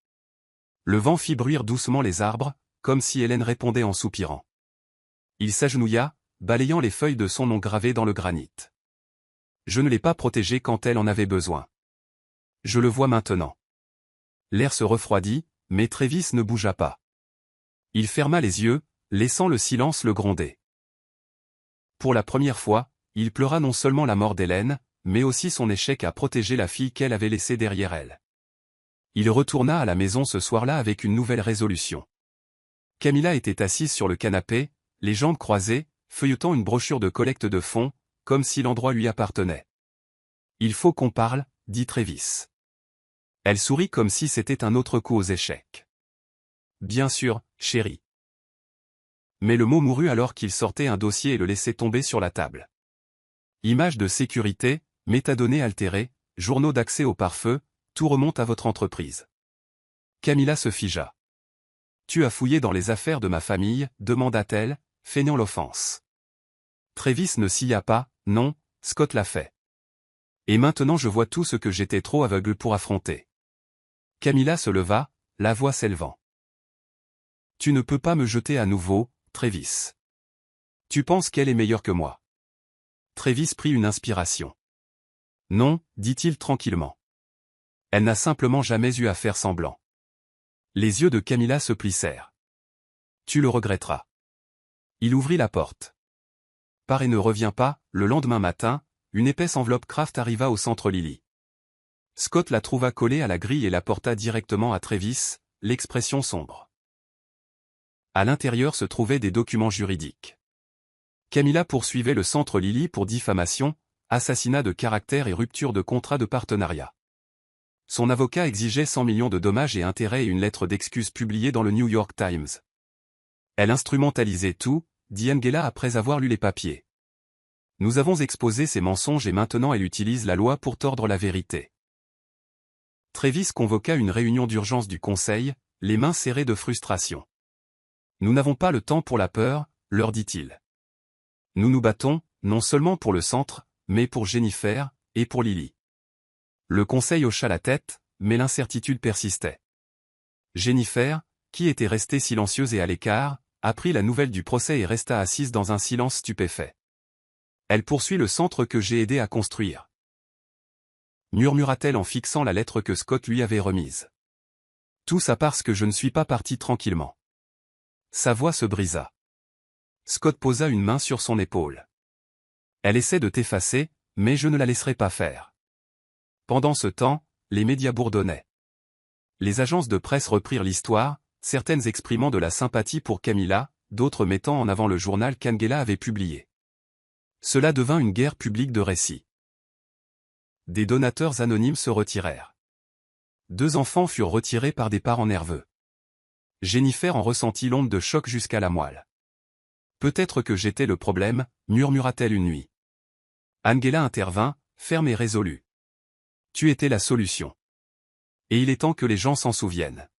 Le vent fit bruire doucement les arbres, comme si Hélène répondait en soupirant. Il s'agenouilla, balayant les feuilles de son nom gravées dans le granit. Je ne l'ai pas protégée quand elle en avait besoin. Je le vois maintenant. L'air se refroidit, mais Travis ne bougea pas. Il ferma les yeux, laissant le silence le gronder. Pour la première fois, il pleura non seulement la mort d'Hélène, mais aussi son échec à protéger la fille qu'elle avait laissée derrière elle. Il retourna à la maison ce soir-là avec une nouvelle résolution. Camilla était assise sur le canapé, les jambes croisées, feuilletant une brochure de collecte de fonds, comme si l'endroit lui appartenait. « Il faut qu'on parle », dit Travis. Elle sourit comme si c'était un autre coup aux échecs. « Bien sûr, chérie. » Mais le mot mourut alors qu'il sortait un dossier et le laissait tomber sur la table. Images de sécurité, métadonnées altérées, journaux d'accès au pare-feu, tout remonte à votre entreprise. Camilla se figea. « Tu as fouillé dans les affaires de ma famille ?» demanda-t-elle, feignant l'offense. Travis ne sia pas. « Non, Scott l'a fait. Et maintenant je vois tout ce que j'étais trop aveugle pour affronter. » Camilla se leva, la voix s'élevant. « Tu ne peux pas me jeter à nouveau, Travis. Tu penses qu'elle est meilleure que moi. » Travis prit une inspiration. « Non, dit-il tranquillement. Elle n'a simplement jamais eu à faire semblant. » Les yeux de Camilla se plissèrent. « Tu le regretteras. » Il ouvrit la porte. « Pars et ne reviens pas. » Le lendemain matin, une épaisse enveloppe Kraft arriva au centre Lily. Scott la trouva collée à la grille et la porta directement à Travis, l'expression sombre. À l'intérieur se trouvaient des documents juridiques. Camilla poursuivait le centre Lily pour diffamation, assassinat de caractère et rupture de contrat de partenariat. Son avocat exigeait 100 millions de dommages et intérêts et une lettre d'excuse publiée dans le New York Times. Elle instrumentalisait tout, dit Angela après avoir lu les papiers. Nous avons exposé ses mensonges et maintenant elle utilise la loi pour tordre la vérité. Travis convoqua une réunion d'urgence du conseil, les mains serrées de frustration. Nous n'avons pas le temps pour la peur, leur dit-il. Nous nous battons, non seulement pour le centre, mais pour Jennifer, et pour Lily. Le conseil hocha la tête, mais l'incertitude persistait. Jennifer, qui était restée silencieuse et à l'écart, apprit la nouvelle du procès et resta assise dans un silence stupéfait. Elle poursuit le centre que j'ai aidé à construire. Murmura-t-elle en fixant la lettre que Scott lui avait remise. Tout ça parce que je ne suis pas parti tranquillement. Sa voix se brisa. Scott posa une main sur son épaule. Elle essaie de t'effacer, mais je ne la laisserai pas faire. Pendant ce temps, les médias bourdonnaient. Les agences de presse reprirent l'histoire, certaines exprimant de la sympathie pour Camilla, d'autres mettant en avant le journal qu'Angela avait publié. Cela devint une guerre publique de récits. Des donateurs anonymes se retirèrent. 2 enfants furent retirés par des parents nerveux. Jennifer en ressentit l'onde de choc jusqu'à la moelle. Peut-être que j'étais le problème, murmura-t-elle une nuit. Angela intervint, ferme et résolue. Tu étais la solution. Et il est temps que les gens s'en souviennent.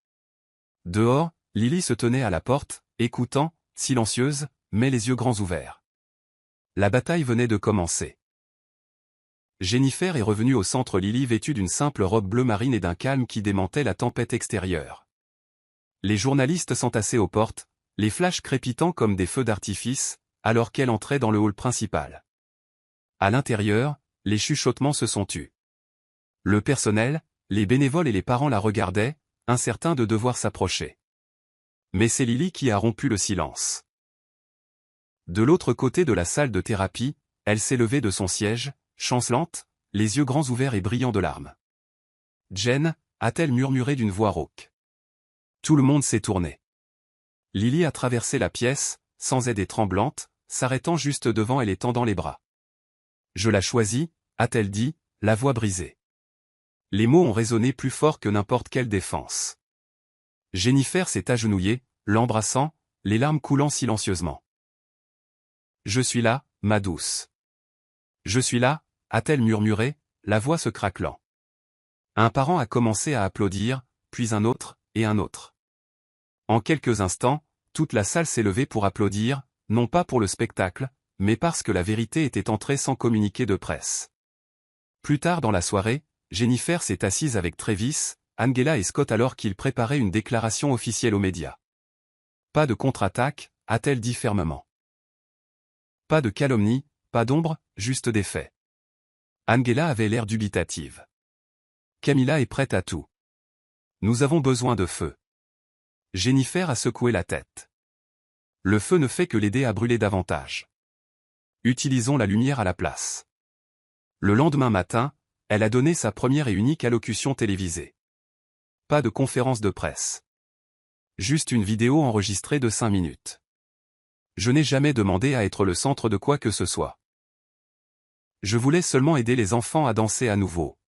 Dehors, Lily se tenait à la porte, écoutant, silencieuse, mais les yeux grands ouverts. La bataille venait de commencer. Jennifer est revenue au centre Lily vêtue d'une simple robe bleu marine et d'un calme qui démentait la tempête extérieure. Les journalistes s'entassaient aux portes, les flashs crépitant comme des feux d'artifice, alors qu'elle entrait dans le hall principal. À l'intérieur, les chuchotements se sont tus. Le personnel, les bénévoles et les parents la regardaient, incertains de devoir s'approcher. Mais c'est Lily qui a rompu le silence. De l'autre côté de la salle de thérapie, elle s'est levée de son siège, chancelante, les yeux grands ouverts et brillants de larmes. « Jen » a-t-elle murmuré d'une voix rauque. Tout le monde s'est tourné. Lily a traversé la pièce, sans aide et tremblante, s'arrêtant juste devant elle et tendant les bras. « Je la choisis » a-t-elle dit, la voix brisée. Les mots ont résonné plus fort que n'importe quelle défense. Jennifer s'est agenouillée, l'embrassant, les larmes coulant silencieusement. « Je suis là, ma douce. Je suis là » a-t-elle murmuré, la voix se craquelant. Un parent a commencé à applaudir, puis un autre, et un autre. En quelques instants, toute la salle s'est levée pour applaudir, non pas pour le spectacle, mais parce que la vérité était entrée sans communiqué de presse. Plus tard dans la soirée, Jennifer s'est assise avec Travis, Angela et Scott alors qu'ils préparaient une déclaration officielle aux médias. Pas de contre-attaque, a-t-elle dit fermement. Pas de calomnie, pas d'ombre, juste des faits. Angela avait l'air dubitative. Camilla est prête à tout. Nous avons besoin de feu. Jennifer a secoué la tête. Le feu ne fait que l'aider à brûler davantage. Utilisons la lumière à la place. Le lendemain matin, elle a donné sa première et unique allocution télévisée. Pas de conférence de presse. Juste une vidéo enregistrée de 5 minutes. Je n'ai jamais demandé à être le centre de quoi que ce soit. Je voulais seulement aider les enfants à danser à nouveau.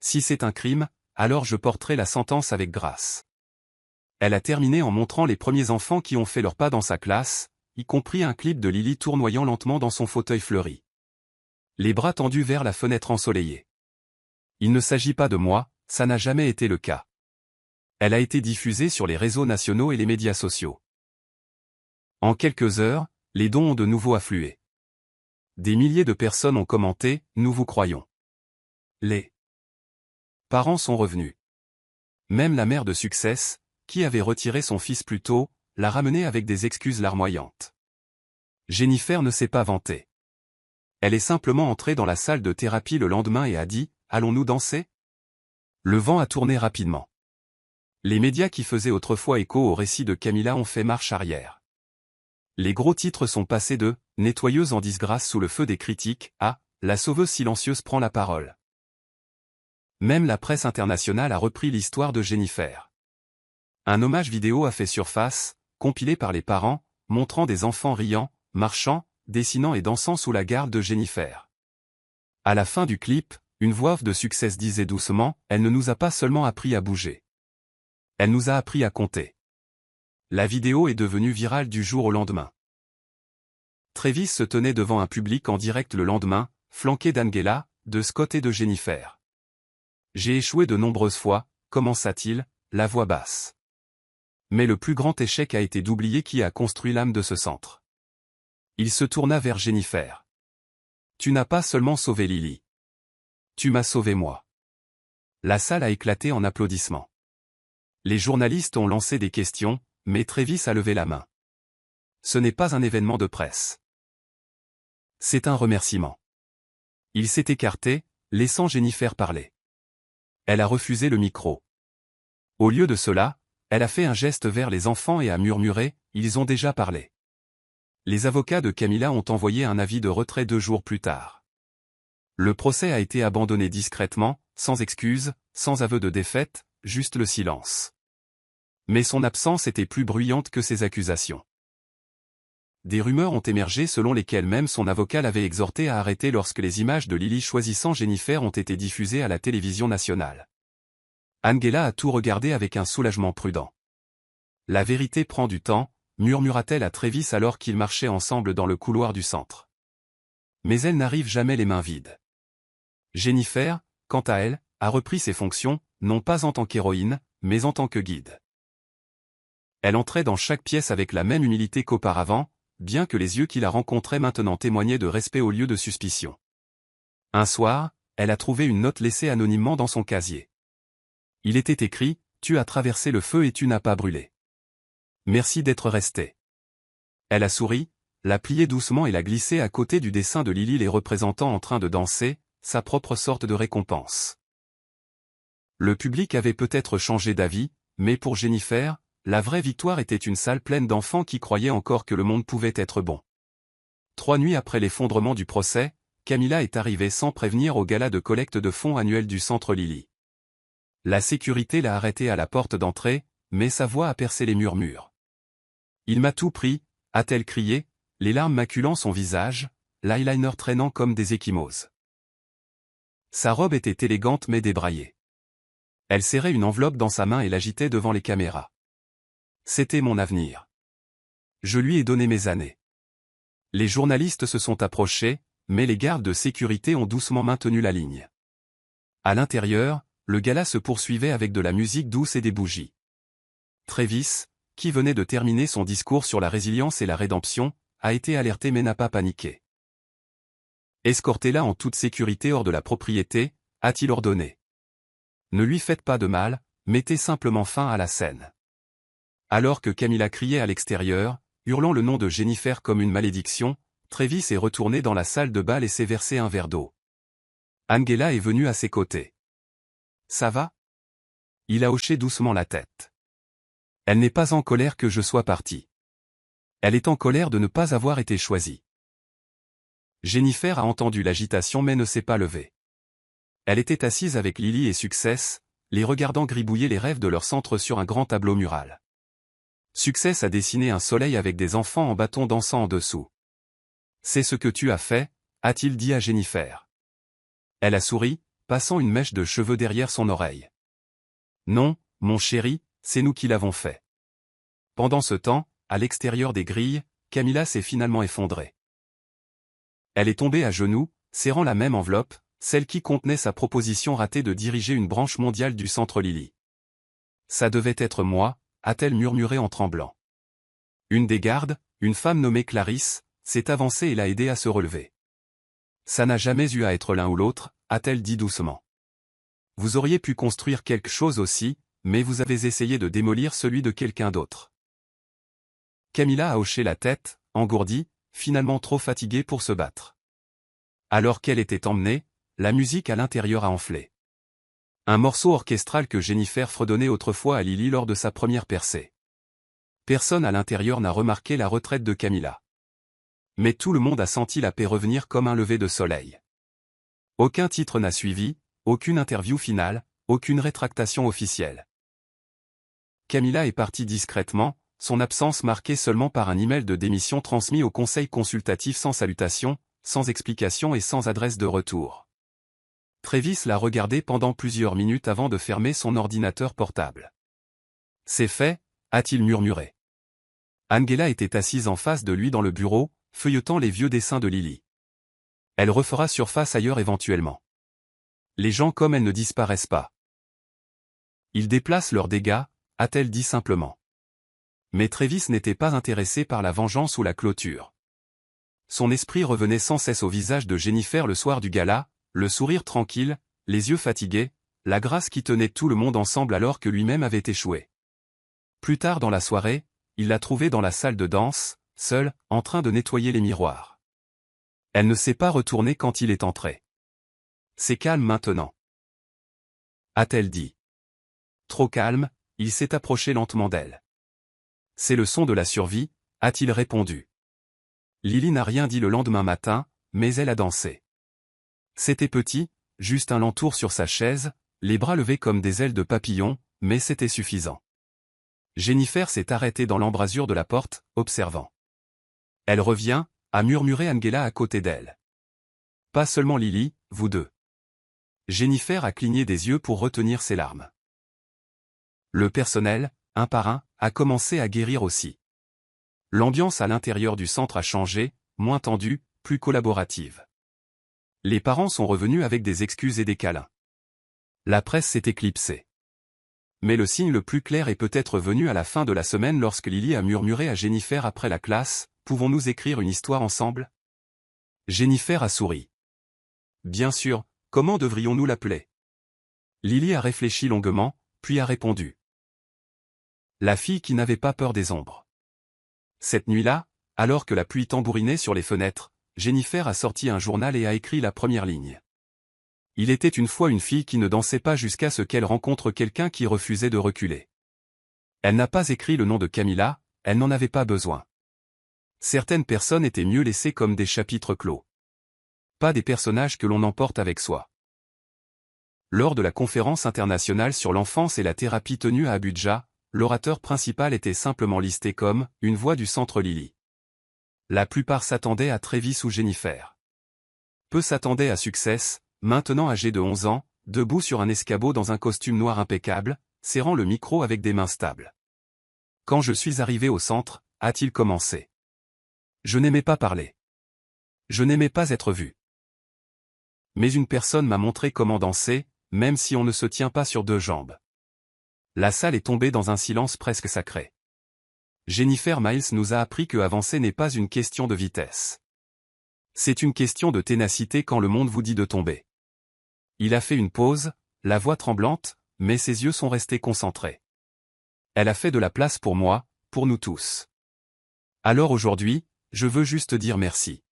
Si c'est un crime, alors je porterai la sentence avec grâce. Elle a terminé en montrant les premiers enfants qui ont fait leur pas dans sa classe, y compris un clip de Lily tournoyant lentement dans son fauteuil fleuri. Les bras tendus vers la fenêtre ensoleillée. Il ne s'agit pas de moi, ça n'a jamais été le cas. Elle a été diffusée sur les réseaux nationaux et les médias sociaux. En quelques heures, les dons ont de nouveau afflué. Des milliers de personnes ont commenté « Nous vous croyons ». Les parents sont revenus. Même la mère de Success, qui avait retiré son fils plus tôt, l'a ramené avec des excuses larmoyantes. Jennifer ne s'est pas vantée. Elle est simplement entrée dans la salle de thérapie le lendemain et a dit « Allons-nous danser ?» Le vent a tourné rapidement. Les médias qui faisaient autrefois écho au récit de Camilla ont fait marche arrière. Les gros titres sont passés de « Nettoyeuse en disgrâce sous le feu des critiques » à « La sauveuse silencieuse prend la parole ». Même la presse internationale a repris l'histoire de Jennifer. Un hommage vidéo a fait surface, compilé par les parents, montrant des enfants riant, marchant, dessinant et dansant sous la garde de Jennifer. À la fin du clip, une voix off de Success disait doucement « Elle ne nous a pas seulement appris à bouger. Elle nous a appris à compter ». La vidéo est devenue virale du jour au lendemain. Travis se tenait devant un public en direct le lendemain, flanqué d'Angela, de Scott et de Jennifer. « J'ai échoué de nombreuses fois », commença-t-il, la voix basse. Mais le plus grand échec a été d'oublier qui a construit l'âme de ce centre. Il se tourna vers Jennifer. « Tu n'as pas seulement sauvé Lily. Tu m'as sauvé moi. » La salle a éclaté en applaudissements. Les journalistes ont lancé des questions, mais Travis a levé la main. Ce n'est pas un événement de presse. C'est un remerciement. Il s'est écarté, laissant Jennifer parler. Elle a refusé le micro. Au lieu de cela, elle a fait un geste vers les enfants et a murmuré « Ils ont déjà parlé ». Les avocats de Camilla ont envoyé un avis de retrait 2 jours plus tard. Le procès a été abandonné discrètement, sans excuse, sans aveu de défaite, juste le silence. Mais son absence était plus bruyante que ses accusations. Des rumeurs ont émergé selon lesquelles même son avocat l'avait exhorté à arrêter lorsque les images de Lily choisissant Jennifer ont été diffusées à la télévision nationale. Angela a tout regardé avec un soulagement prudent. La vérité prend du temps, murmura-t-elle à Travis alors qu'ils marchaient ensemble dans le couloir du centre. Mais elle n'arrive jamais les mains vides. Jennifer, quant à elle, a repris ses fonctions, non pas en tant qu'héroïne, mais en tant que guide. Elle entrait dans chaque pièce avec la même humilité qu'auparavant, bien que les yeux qui la rencontraient maintenant témoignaient de respect au lieu de suspicion. Un soir, elle a trouvé une note laissée anonymement dans son casier. Il était écrit « Tu as traversé le feu et tu n'as pas brûlé. Merci d'être resté. » Elle a souri, l'a plié doucement et l'a glissé à côté du dessin de Lily les représentant en train de danser, sa propre sorte de récompense. Le public avait peut-être changé d'avis, mais pour Jennifer, la vraie victoire était une salle pleine d'enfants qui croyaient encore que le monde pouvait être bon. 3 nuits après l'effondrement du procès, Camilla est arrivée sans prévenir au gala de collecte de fonds annuel du Centre Lily. La sécurité l'a arrêtée à la porte d'entrée, mais sa voix a percé les murmures. « Il m'a tout pris », a-t-elle crié, les larmes maculant son visage, l'eyeliner traînant comme des ecchymoses. Sa robe était élégante mais débraillée. Elle serrait une enveloppe dans sa main et l'agitait devant les caméras. C'était mon avenir. Je lui ai donné mes années. Les journalistes se sont approchés, mais les gardes de sécurité ont doucement maintenu la ligne. À l'intérieur, le gala se poursuivait avec de la musique douce et des bougies. Travis, qui venait de terminer son discours sur la résilience et la rédemption, a été alerté mais n'a pas paniqué. Escortez-la en toute sécurité hors de la propriété, a-t-il ordonné. Ne lui faites pas de mal, mettez simplement fin à la scène. Alors que Camilla criait à l'extérieur, hurlant le nom de Jennifer comme une malédiction, Travis est retourné dans la salle de bal et s'est versé un verre d'eau. Angela est venue à ses côtés. « Ça va ?» Il a hoché doucement la tête. Elle n'est pas en colère que je sois parti. Elle est en colère de ne pas avoir été choisie. Jennifer a entendu l'agitation mais ne s'est pas levée. Elle était assise avec Lily et Success, les regardant gribouiller les rêves de leur centre sur un grand tableau mural. Success a dessiné un soleil avec des enfants en bâton dansant en dessous. C'est ce que tu as fait, a-t-il dit à Jennifer. Elle a souri, passant une mèche de cheveux derrière son oreille. Non, mon chéri, c'est nous qui l'avons fait. Pendant ce temps, à l'extérieur des grilles, Camilla s'est finalement effondrée. Elle est tombée à genoux, serrant la même enveloppe, celle qui contenait sa proposition ratée de diriger une branche mondiale du Centre Lily. Ça devait être moi, a-t-elle murmuré en tremblant. Une des gardes, une femme nommée Clarisse, s'est avancée et l'a aidée à se relever. Ça n'a jamais eu à être l'un ou l'autre, a-t-elle dit doucement. Vous auriez pu construire quelque chose aussi, mais vous avez essayé de démolir celui de quelqu'un d'autre. Camilla a hoché la tête, engourdie, finalement trop fatiguée pour se battre. Alors qu'elle était emmenée, la musique à l'intérieur a enflé. Un morceau orchestral que Jennifer fredonnait autrefois à Lily lors de sa première percée. Personne à l'intérieur n'a remarqué la retraite de Camilla. Mais tout le monde a senti la paix revenir comme un lever de soleil. Aucun titre n'a suivi, aucune interview finale, aucune rétractation officielle. Camilla est partie discrètement, son absence marquée seulement par un email de démission transmis au conseil consultatif sans salutation, sans explication et sans adresse de retour. Travis l'a regardé pendant plusieurs minutes avant de fermer son ordinateur portable. C'est fait, a-t-il murmuré. Angela était assise en face de lui dans le bureau, feuilletant les vieux dessins de Lily. Elle refera surface ailleurs éventuellement. Les gens comme elle ne disparaissent pas. Ils déplacent leurs dégâts, a-t-elle dit simplement. Mais Travis n'était pas intéressé par la vengeance ou la clôture. Son esprit revenait sans cesse au visage de Jennifer le soir du gala, le sourire tranquille, les yeux fatigués, la grâce qui tenait tout le monde ensemble alors que lui-même avait échoué. Plus tard dans la soirée, il l'a trouvée dans la salle de danse, seule, en train de nettoyer les miroirs. Elle ne s'est pas retournée quand il est entré. C'est calme maintenant, a-t-elle dit. Trop calme, il s'est approché lentement d'elle. C'est le son de la survie, a-t-il répondu. Lily n'a rien dit le lendemain matin, mais elle a dansé. C'était petit, juste un lentour sur sa chaise, les bras levés comme des ailes de papillon, mais c'était suffisant. Jennifer s'est arrêtée dans l'embrasure de la porte, observant. Elle revient, a murmuré Angela à côté d'elle. Pas seulement Lily, vous deux. Jennifer a cligné des yeux pour retenir ses larmes. Le personnel, un par un, a commencé à guérir aussi. L'ambiance à l'intérieur du centre a changé, moins tendue, plus collaborative. Les parents sont revenus avec des excuses et des câlins. La presse s'est éclipsée. Mais le signe le plus clair est peut-être venu à la fin de la semaine lorsque Lily a murmuré à Jennifer après la classe, « Pouvons-nous écrire une histoire ensemble ?» Jennifer a souri. Bien sûr, comment devrions-nous l'appeler? Lily a réfléchi longuement, puis a répondu. La fille qui n'avait pas peur des ombres. Cette nuit-là, alors que la pluie tambourinait sur les fenêtres, Jennifer a sorti un journal et a écrit la première ligne. Il était une fois une fille qui ne dansait pas jusqu'à ce qu'elle rencontre quelqu'un qui refusait de reculer. Elle n'a pas écrit le nom de Camilla, elle n'en avait pas besoin. Certaines personnes étaient mieux laissées comme des chapitres clos. Pas des personnages que l'on emporte avec soi. Lors de la conférence internationale sur l'enfance et la thérapie tenue à Abuja, l'orateur principal était simplement listé comme « une voix du Centre Lily ». La plupart s'attendaient à Travis ou Jennifer. Peu s'attendaient à Success, maintenant âgé de 11 ans, debout sur un escabeau dans un costume noir impeccable, serrant le micro avec des mains stables. Quand je suis arrivé au centre, a-t-il commencé. Je n'aimais pas parler. Je n'aimais pas être vu. Mais une personne m'a montré comment danser, même si on ne se tient pas sur deux jambes. La salle est tombée dans un silence presque sacré. Jennifer Miles nous a appris que avancer n'est pas une question de vitesse. C'est une question de ténacité quand le monde vous dit de tomber. Il a fait une pause, la voix tremblante, mais ses yeux sont restés concentrés. Elle a fait de la place pour moi, pour nous tous. Alors aujourd'hui, je veux juste dire merci.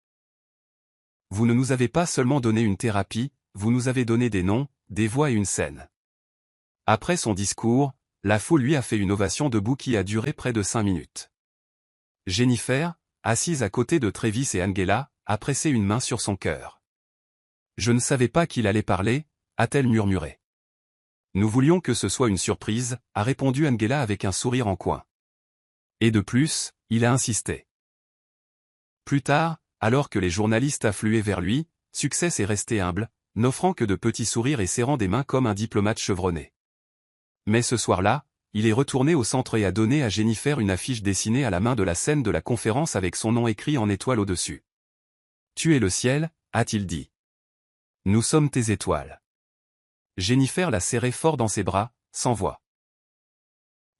Vous ne nous avez pas seulement donné une thérapie, vous nous avez donné des noms, des voix et une scène. Après son discours, la foule lui a fait une ovation debout qui a duré près de 5 minutes. Jennifer, assise à côté de Travis et Angela, a pressé une main sur son cœur. Je ne savais pas qu'il allait parler, a-t-elle murmuré. Nous voulions que ce soit une surprise, a répondu Angela avec un sourire en coin. Et de plus, il a insisté. Plus tard, alors que les journalistes affluaient vers lui, Success est resté humble, n'offrant que de petits sourires et serrant des mains comme un diplomate chevronné. Mais ce soir-là, il est retourné au centre et a donné à Jennifer une affiche dessinée à la main de la scène de la conférence avec son nom écrit en étoile au-dessus. « Tu es le ciel », a-t-il dit. « Nous sommes tes étoiles. » Jennifer l'a serré fort dans ses bras, sans voix.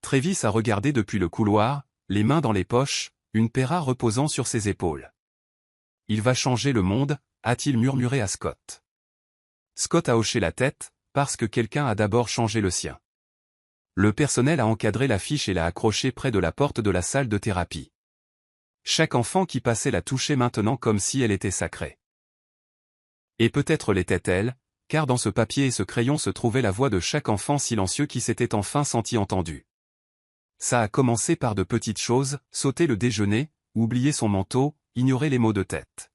Travis a regardé depuis le couloir, les mains dans les poches, une Pera reposant sur ses épaules. « Il va changer le monde », a-t-il murmuré à Scott. Scott a hoché la tête, parce que quelqu'un a d'abord changé le sien. Le personnel a encadré l'affiche et l'a accrochée près de la porte de la salle de thérapie. Chaque enfant qui passait la touchait maintenant comme si elle était sacrée. Et peut-être l'était-elle, car dans ce papier et ce crayon se trouvait la voix de chaque enfant silencieux qui s'était enfin senti entendu. Ça a commencé par de petites choses, sauter le déjeuner, oublier son manteau, ignorer les maux de tête.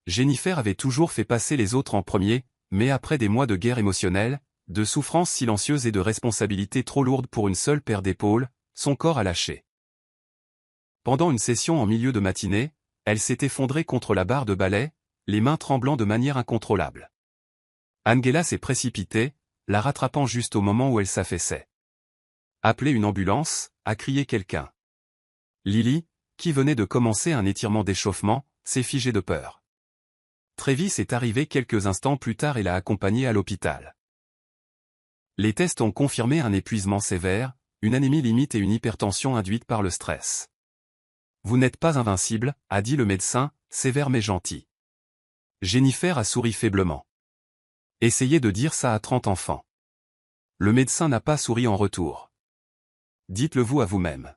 Jennifer avait toujours fait passer les autres en premier, mais après des mois de guerre émotionnelle, de souffrances silencieuses et de responsabilités trop lourdes pour une seule paire d'épaules, son corps a lâché. Pendant une session en milieu de matinée, elle s'est effondrée contre la barre de ballet, les mains tremblant de manière incontrôlable. Angela s'est précipitée, la rattrapant juste au moment où elle s'affaissait. « Appelez une ambulance », a crié quelqu'un. Lily, qui venait de commencer un étirement d'échauffement, s'est figée de peur. Travis est arrivé quelques instants plus tard et l'a accompagné à l'hôpital. Les tests ont confirmé un épuisement sévère, une anémie limite et une hypertension induite par le stress. « Vous n'êtes pas invincible », a dit le médecin, sévère mais gentil. Jennifer a souri faiblement. « Essayez de dire ça à 30 enfants. » Le médecin n'a pas souri en retour. « Dites-le-vous à vous-même.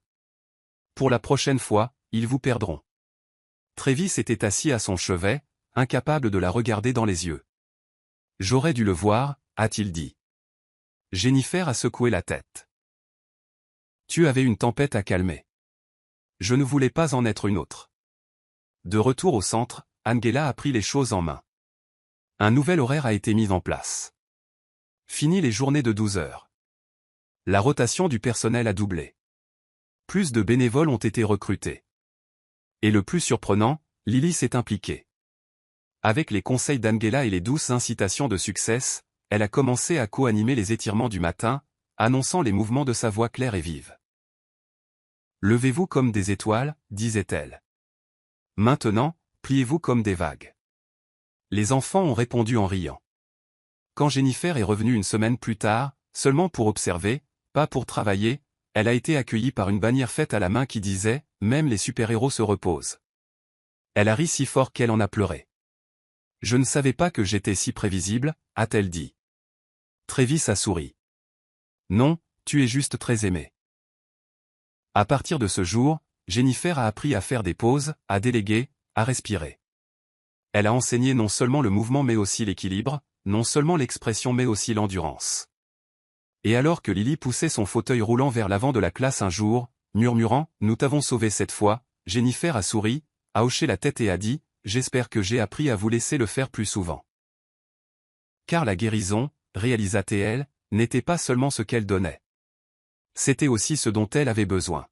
Pour la prochaine fois, ils vous perdront. » Travis était assis à son chevet, incapable de la regarder dans les yeux. « J'aurais dû le voir », a-t-il dit. Jennifer a secoué la tête. « Tu avais une tempête à calmer. Je ne voulais pas en être une autre. » De retour au centre, Angela a pris les choses en main. Un nouvel horaire a été mis en place. Fini les journées de 12 heures. La rotation du personnel a doublé. Plus de bénévoles ont été recrutés. Et le plus surprenant, Lily s'est impliquée. Avec les conseils d'Angela et les douces incitations de Success, elle a commencé à co-animer les étirements du matin, annonçant les mouvements de sa voix claire et vive. « Levez-vous comme des étoiles », disait-elle. « Maintenant, pliez-vous comme des vagues. » Les enfants ont répondu en riant. Quand Jennifer est revenue une semaine plus tard, seulement pour observer, pas pour travailler, elle a été accueillie par une bannière faite à la main qui disait « Même les super-héros se reposent ». Elle a ri si fort qu'elle en a pleuré. « Je ne savais pas que j'étais si prévisible », a-t-elle dit. Travis a souri. « Non, tu es juste très aimé. » À partir de ce jour, Jennifer a appris à faire des pauses, à déléguer, à respirer. Elle a enseigné non seulement le mouvement mais aussi l'équilibre, non seulement l'expression mais aussi l'endurance. Et alors que Lily poussait son fauteuil roulant vers l'avant de la classe un jour, murmurant « Nous t'avons sauvé cette fois », Jennifer a souri, a hoché la tête et a dit « J'espère que j'ai appris à vous laisser le faire plus souvent. » Car la guérison, réalisa-t-elle, n'était pas seulement ce qu'elle donnait. C'était aussi ce dont elle avait besoin.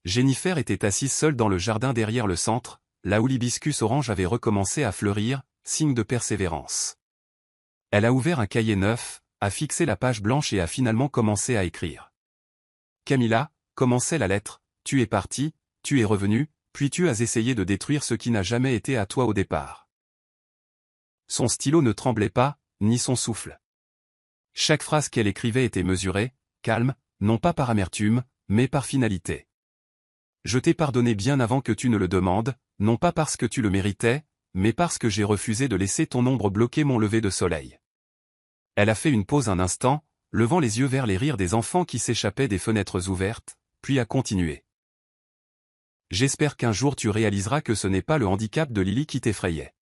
Jennifer était assise seule dans le jardin derrière le centre, là où l'hibiscus orange avait recommencé à fleurir, signe de persévérance. Elle a ouvert un cahier neuf, a fixé la page blanche et a finalement commencé à écrire. Camilla, commençait la lettre, tu es parti, tu es revenu, puis tu as essayé de détruire ce qui n'a jamais été à toi au départ. Son stylo ne tremblait pas, ni son souffle. Chaque phrase qu'elle écrivait était mesurée, calme, non pas par amertume, mais par finalité. Je t'ai pardonné bien avant que tu ne le demandes, non pas parce que tu le méritais, mais parce que j'ai refusé de laisser ton ombre bloquer mon lever de soleil. Elle a fait une pause un instant, levant les yeux vers les rires des enfants qui s'échappaient des fenêtres ouvertes, puis a continué. J'espère qu'un jour tu réaliseras que ce n'est pas le handicap de Lily qui t'effrayait.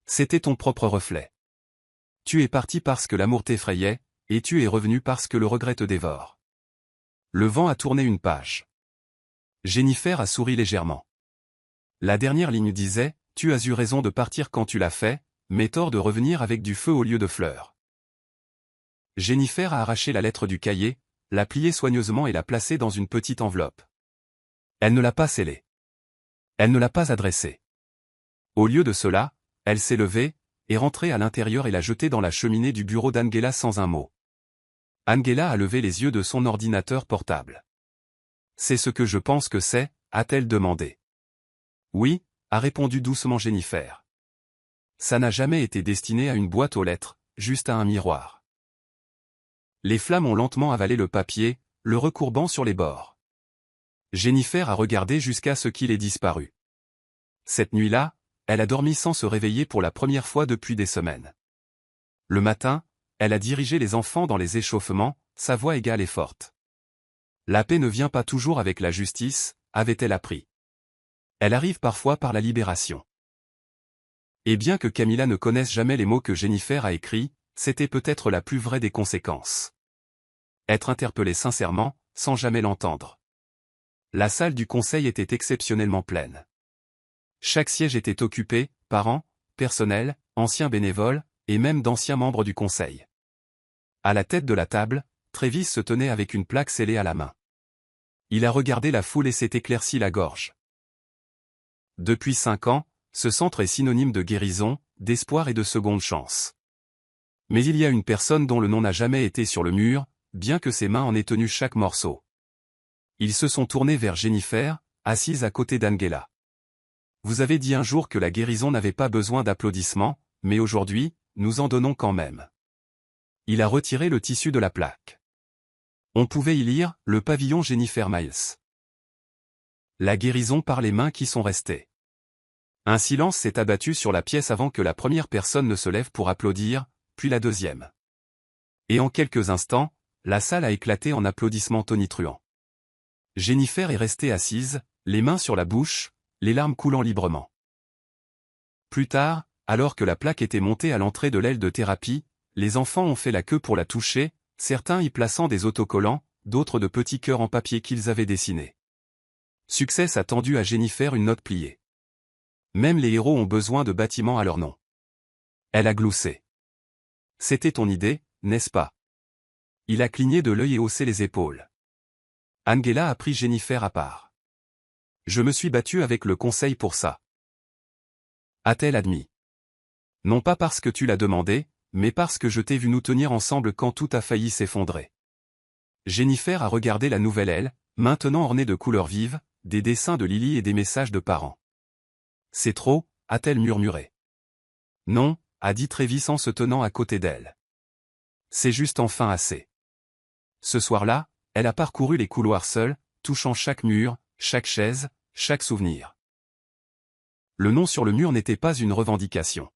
C'était ton propre reflet. Tu es parti parce que l'amour t'effrayait, et tu es revenu parce que le regret te dévore. Le vent a tourné une page. Jennifer a souri légèrement. La dernière ligne disait, tu as eu raison de partir quand tu l'as fait, mais tort de revenir avec du feu au lieu de fleurs. Jennifer a arraché la lettre du cahier, l'a pliée soigneusement et l'a placée dans une petite enveloppe. Elle ne l'a pas scellée. Elle ne l'a pas adressée. Au lieu de cela, elle s'est levée, est rentrée à l'intérieur et l'a jetée dans la cheminée du bureau d'Angela sans un mot. Angela a levé les yeux de son ordinateur portable. C'est ce que je pense que c'est, a-t-elle demandé. Oui, a répondu doucement Jennifer. Ça n'a jamais été destiné à une boîte aux lettres, juste à un miroir. Les flammes ont lentement avalé le papier, le recourbant sur les bords. Jennifer a regardé jusqu'à ce qu'il ait disparu. Cette nuit-là, elle a dormi sans se réveiller pour la première fois depuis des semaines. Le matin, elle a dirigé les enfants dans les échauffements, sa voix égale et forte. La paix ne vient pas toujours avec la justice, avait-elle appris. Elle arrive parfois par la libération. Et bien que Camilla ne connaisse jamais les mots que Jennifer a écrits, c'était peut-être la plus vraie des conséquences. Être interpellé sincèrement, sans jamais l'entendre. La salle du conseil était exceptionnellement pleine. Chaque siège était occupé, parents, personnel, anciens bénévoles, et même d'anciens membres du conseil. À la tête de la table, Travis se tenait avec une plaque scellée à la main. Il a regardé la foule et s'est éclairci la gorge. Depuis 5 ans, ce centre est synonyme de guérison, d'espoir et de seconde chance. Mais il y a une personne dont le nom n'a jamais été sur le mur, bien que ses mains en aient tenu chaque morceau. Ils se sont tournés vers Jennifer, assise à côté d'Angela. Vous avez dit un jour que la guérison n'avait pas besoin d'applaudissements, mais aujourd'hui, nous en donnons quand même. Il a retiré le tissu de la plaque. On pouvait y lire « Le pavillon Jennifer Miles ». La guérison par les mains qui sont restées. Un silence s'est abattu sur la pièce avant que la première personne ne se lève pour applaudir, puis la deuxième. Et en quelques instants, la salle a éclaté en applaudissements tonitruants. Jennifer est restée assise, les mains sur la bouche, les larmes coulant librement. Plus tard, alors que la plaque était montée à l'entrée de l'aile de thérapie, les enfants ont fait la queue pour la toucher, certains y plaçant des autocollants, d'autres de petits cœurs en papier qu'ils avaient dessinés. Success a tendu à Jennifer une note pliée. Même les héros ont besoin de bâtiments à leur nom. Elle a gloussé. C'était ton idée, n'est-ce pas? Il a cligné de l'œil et haussé les épaules. Angela a pris Jennifer à part. Je me suis battue avec le conseil pour ça. A-t-elle admis? Non pas parce que tu l'as demandé, mais parce que je t'ai vu nous tenir ensemble quand tout a failli s'effondrer. Jennifer a regardé la nouvelle aile, maintenant ornée de couleurs vives, des dessins de Lily et des messages de parents. C'est trop, a-t-elle murmuré. Non, a dit Travis en se tenant à côté d'elle. C'est juste enfin assez. Ce soir-là, elle a parcouru les couloirs seule, touchant chaque mur, chaque chaise, chaque souvenir. Le nom sur le mur n'était pas une revendication.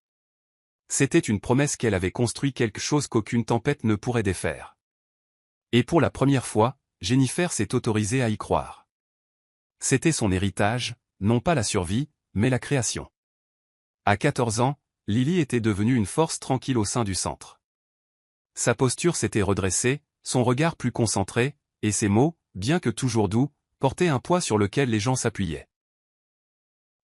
C'était une promesse qu'elle avait construit quelque chose qu'aucune tempête ne pourrait défaire. Et pour la première fois, Jennifer s'est autorisée à y croire. C'était son héritage, non pas la survie, mais la création. À 14 ans, Lily était devenue une force tranquille au sein du centre. Sa posture s'était redressée, son regard plus concentré, et ses mots, bien que toujours doux, portaient un poids sur lequel les gens s'appuyaient.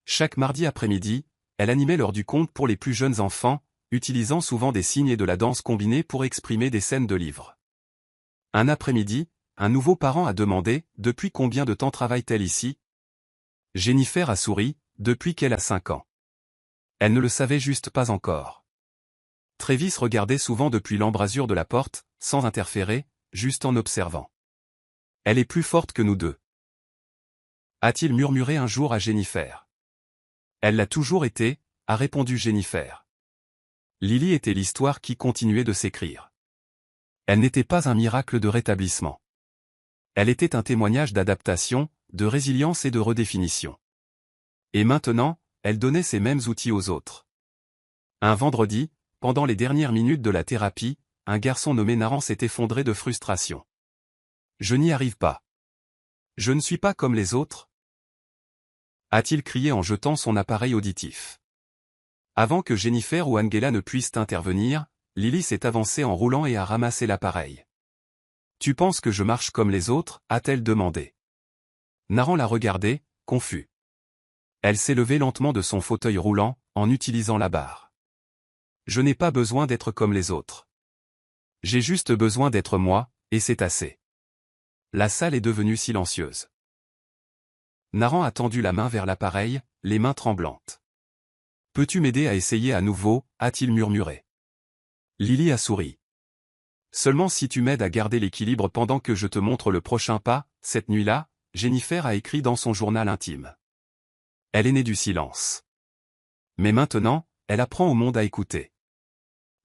Chaque mardi après-midi, elle animait l'heure du conte pour les plus jeunes enfants, utilisant souvent des signes et de la danse combinés pour exprimer des scènes de livres. Un après-midi, un nouveau parent a demandé « Depuis combien de temps travaille-t-elle ici ?» Jennifer a souri, depuis qu'elle a 5 ans. Elle ne le savait juste pas encore. Travis regardait souvent depuis l'embrasure de la porte, sans interférer, juste en observant. Elle est plus forte que nous deux. A-t-il murmuré un jour à Jennifer. Elle l'a toujours été, a répondu Jennifer. Lily était l'histoire qui continuait de s'écrire. Elle n'était pas un miracle de rétablissement. Elle était un témoignage d'adaptation, de résilience et de redéfinition. Et maintenant, elle donnait ces mêmes outils aux autres. Un vendredi, pendant les dernières minutes de la thérapie, un garçon nommé Naran s'est effondré de frustration. Je n'y arrive pas. Je ne suis pas comme les autres, a-t-il crié en jetant son appareil auditif. Avant que Jennifer ou Angela ne puissent intervenir, Lily s'est avancée en roulant et a ramassé l'appareil. Tu penses que je marche comme les autres, a-t-elle demandé. Naran l'a regardé, confus. Elle s'est levée lentement de son fauteuil roulant, en utilisant la barre. Je n'ai pas besoin d'être comme les autres. J'ai juste besoin d'être moi, et c'est assez. La salle est devenue silencieuse. Naran a tendu la main vers l'appareil, les mains tremblantes. Peux-tu m'aider à essayer à nouveau, a-t-il murmuré. Lily a souri. Seulement si tu m'aides à garder l'équilibre pendant que je te montre le prochain pas, cette nuit-là, Jennifer a écrit dans son journal intime. Elle est née du silence. Mais maintenant, elle apprend au monde à écouter.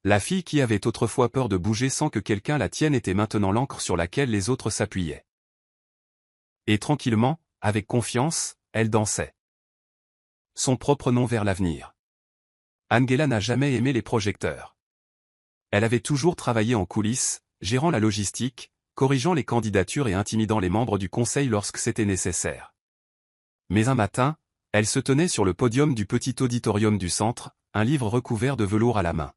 La fille qui avait autrefois peur de bouger sans que quelqu'un la tienne était maintenant l'encre sur laquelle les autres s'appuyaient. Et tranquillement, avec confiance, elle dansait. Son propre nom vers l'avenir. Angela n'a jamais aimé les projecteurs. Elle avait toujours travaillé en coulisses, gérant la logistique, corrigeant les candidatures et intimidant les membres du conseil lorsque c'était nécessaire. Mais un matin, elle se tenait sur le podium du petit auditorium du centre, un livre recouvert de velours à la main.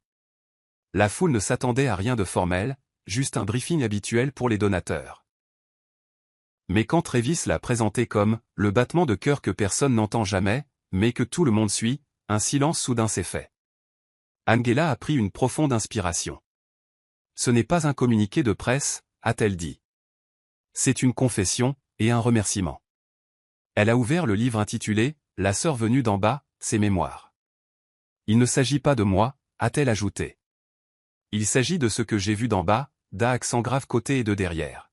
La foule ne s'attendait à rien de formel, juste un briefing habituel pour les donateurs. Mais quand Travis l'a présenté comme « le battement de cœur que personne n'entend jamais, mais que tout le monde suit », un silence soudain s'est fait. Angela a pris une profonde inspiration. Ce n'est pas un communiqué de presse, a-t-elle dit. C'est une confession, et un remerciement. Elle a ouvert le livre intitulé « La sœur venue d'en bas, ses mémoires ». Il ne s'agit pas de moi, a-t-elle ajouté. Il s'agit de ce que j'ai vu d'en bas, d'un accent grave côté et de derrière.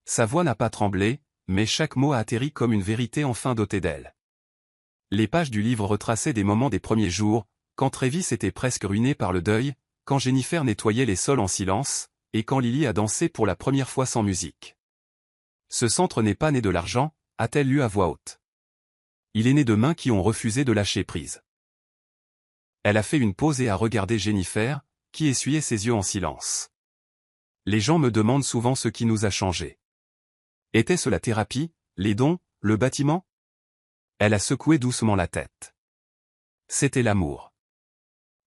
Sa voix n'a pas tremblé, mais chaque mot a atterri comme une vérité enfin dotée d'elle. Les pages du livre retraçaient des moments des premiers jours, quand Travis était presque ruiné par le deuil, quand Jennifer nettoyait les sols en silence, et quand Lily a dansé pour la première fois sans musique. Ce centre n'est pas né de l'argent, a-t-elle lu à voix haute. Il est né de mains qui ont refusé de lâcher prise. Elle a fait une pause et a regardé Jennifer, qui essuyait ses yeux en silence. Les gens me demandent souvent ce qui nous a changé. Était-ce la thérapie, les dons, le bâtiment? Elle a secoué doucement la tête. C'était l'amour.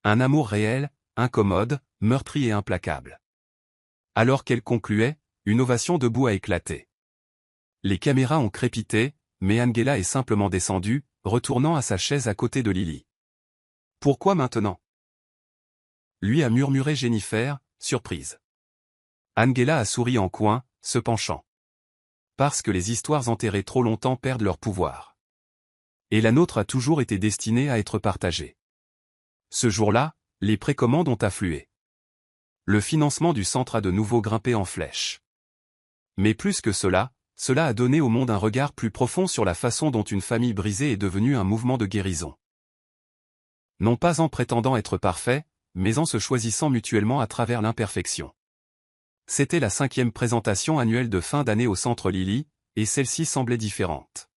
Un amour réel, incommode, meurtri et implacable. Alors qu'elle concluait, une ovation debout a éclaté. Les caméras ont crépité, mais Angela est simplement descendue, retournant à sa chaise à côté de Lily. Pourquoi maintenant? Lui a murmuré Jennifer, surprise. Angela a souri en coin, se penchant. Parce que les histoires enterrées trop longtemps perdent leur pouvoir. Et la nôtre a toujours été destinée à être partagée. Ce jour-là, les précommandes ont afflué. Le financement du centre a de nouveau grimpé en flèche. Mais plus que cela, cela a donné au monde un regard plus profond sur la façon dont une famille brisée est devenue un mouvement de guérison. Non pas en prétendant être parfait, mais en se choisissant mutuellement à travers l'imperfection. C'était la 5e présentation annuelle de fin d'année au Centre Lily, et celle-ci semblait différente.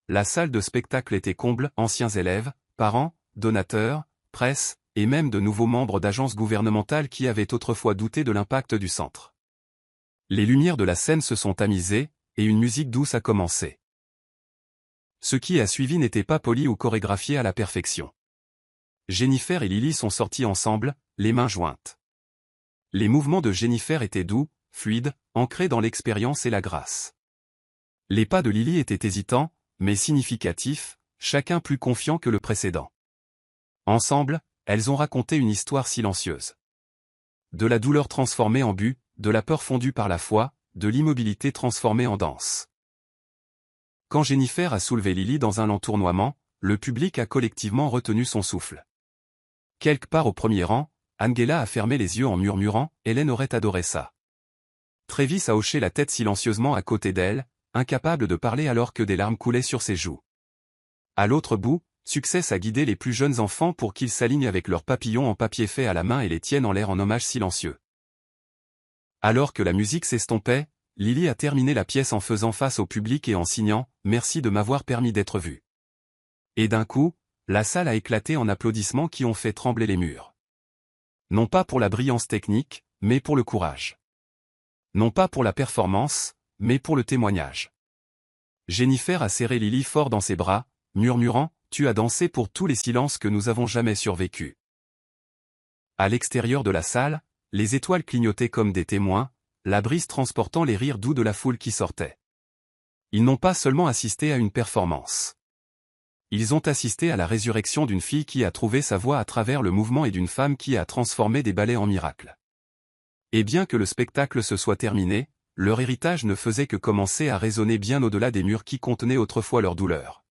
La salle de spectacle était comble, anciens élèves, parents, donateurs, presse, et même de nouveaux membres d'agences gouvernementales qui avaient autrefois douté de l'impact du centre. Les lumières de la scène se sont tamisées, et une musique douce a commencé. Ce qui a suivi n'était pas poli ou chorégraphié à la perfection. Jennifer et Lily sont sorties ensemble, les mains jointes. Les mouvements de Jennifer étaient doux, fluides, ancrés dans l'expérience et la grâce. Les pas de Lily étaient hésitants, mais significatifs, chacun plus confiant que le précédent. Ensemble, elles ont raconté une histoire silencieuse. De la douleur transformée en but, de la peur fondue par la foi, de l'immobilité transformée en danse. Quand Jennifer a soulevé Lily dans un lent tournoiement, le public a collectivement retenu son souffle. Quelque part au premier rang, Angela a fermé les yeux en murmurant « Hélène aurait adoré ça ». Travis a hoché la tête silencieusement à côté d'elle, incapable de parler alors que des larmes coulaient sur ses joues. À l'autre bout, Success a guidé les plus jeunes enfants pour qu'ils s'alignent avec leurs papillons en papier fait à la main et les tiennent en l'air en hommage silencieux. Alors que la musique s'estompait, Lily a terminé la pièce en faisant face au public et en signant « Merci de m'avoir permis d'être vue ». Et d'un coup, la salle a éclaté en applaudissements qui ont fait trembler les murs. Non pas pour la brillance technique, mais pour le courage. Non pas pour la performance, mais pour le témoignage. Jennifer a serré Lily fort dans ses bras, murmurant « Tu as dansé pour tous les silences que nous avons jamais survécus ». À l'extérieur de la salle, les étoiles clignotaient comme des témoins, la brise transportant les rires doux de la foule qui sortait. Ils n'ont pas seulement assisté à une performance. Ils ont assisté à la résurrection d'une fille qui a trouvé sa voie à travers le mouvement et d'une femme qui a transformé des ballets en miracles. Et bien que le spectacle se soit terminé, leur héritage ne faisait que commencer à résonner bien au-delà des murs qui contenaient autrefois leur douleur.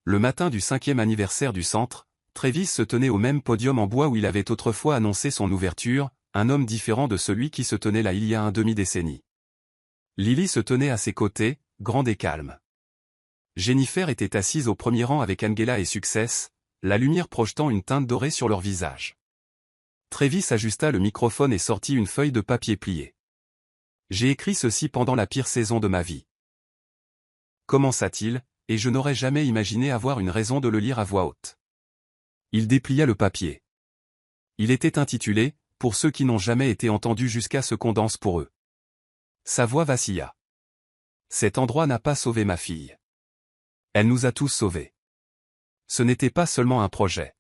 Le matin du 5e anniversaire du centre, Travis se tenait au même podium en bois où il avait autrefois annoncé son ouverture, un homme différent de celui qui se tenait là il y a un demi-décennie. Lily se tenait à ses côtés, grande et calme. Jennifer était assise au premier rang avec Angela et Success, la lumière projetant une teinte dorée sur leur visage. Travis ajusta le microphone et sortit une feuille de papier pliée. « J'ai écrit ceci pendant la pire saison de ma vie. » Commença-t-il, et je n'aurais jamais imaginé avoir une raison de le lire à voix haute. Il déplia le papier. Il était intitulé « Pour ceux qui n'ont jamais été entendus jusqu'à ce qu'on danse pour eux ». Sa voix vacilla. « Cet endroit n'a pas sauvé ma fille. Elle nous a tous sauvés. Ce n'était pas seulement un projet.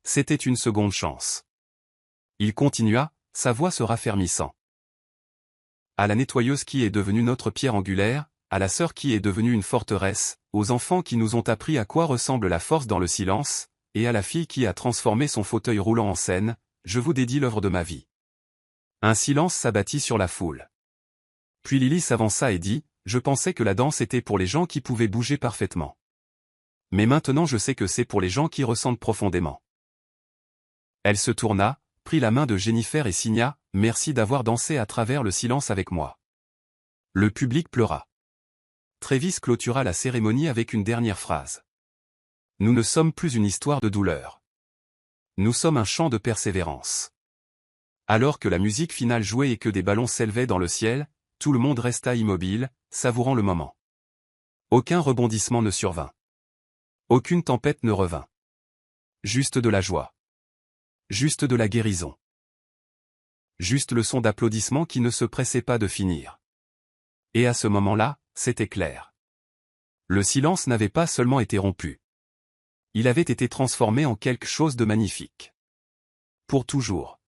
C'était une seconde chance. » Il continua, sa voix se raffermissant. « À la nettoyeuse qui est devenue notre pierre angulaire, à la sœur qui est devenue une forteresse, aux enfants qui nous ont appris à quoi ressemble la force dans le silence, et à la fille qui a transformé son fauteuil roulant en scène, je vous dédie l'œuvre de ma vie. » Un silence s'abattit sur la foule. Puis Lily s'avança et dit, « Je pensais que la danse était pour les gens qui pouvaient bouger parfaitement. Mais maintenant je sais que c'est pour les gens qui ressentent profondément. » Elle se tourna, prit la main de Jennifer et signa, « Merci d'avoir dansé à travers le silence avec moi. » Le public pleura. Travis clôtura la cérémonie avec une dernière phrase. « Nous ne sommes plus une histoire de douleur. Nous sommes un chant de persévérance. » Alors que la musique finale jouait et que des ballons s'élevaient dans le ciel, tout le monde resta immobile, savourant le moment. Aucun rebondissement ne survint. Aucune tempête ne revint. Juste de la joie. Juste de la guérison. Juste le son d'applaudissements qui ne se pressait pas de finir. Et à ce moment-là, c'était clair. Le silence n'avait pas seulement été rompu. Il avait été transformé en quelque chose de magnifique. Pour toujours.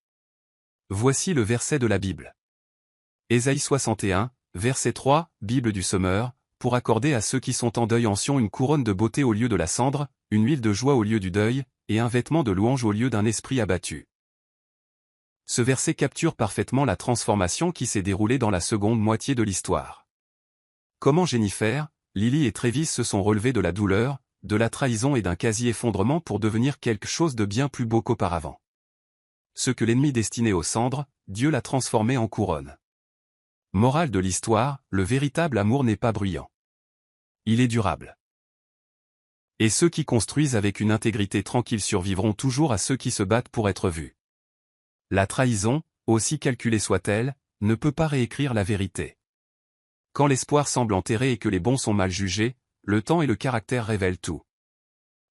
Voici le verset de la Bible. Ésaïe 61, verset 3, Bible du Semeur, pour accorder à ceux qui sont en deuil en Sion une couronne de beauté au lieu de la cendre, une huile de joie au lieu du deuil, et un vêtement de louange au lieu d'un esprit abattu. Ce verset capture parfaitement la transformation qui s'est déroulée dans la seconde moitié de l'histoire. Comment Jennifer, Lily et Travis se sont relevés de la douleur, de la trahison et d'un quasi-effondrement pour devenir quelque chose de bien plus beau qu'auparavant. Ce que l'ennemi destinait aux cendres, Dieu l'a transformé en couronne. Morale de l'histoire, le véritable amour n'est pas bruyant. Il est durable. Et ceux qui construisent avec une intégrité tranquille survivront toujours à ceux qui se battent pour être vus. La trahison, aussi calculée soit-elle, ne peut pas réécrire la vérité. Quand l'espoir semble enterré et que les bons sont mal jugés, le temps et le caractère révèlent tout.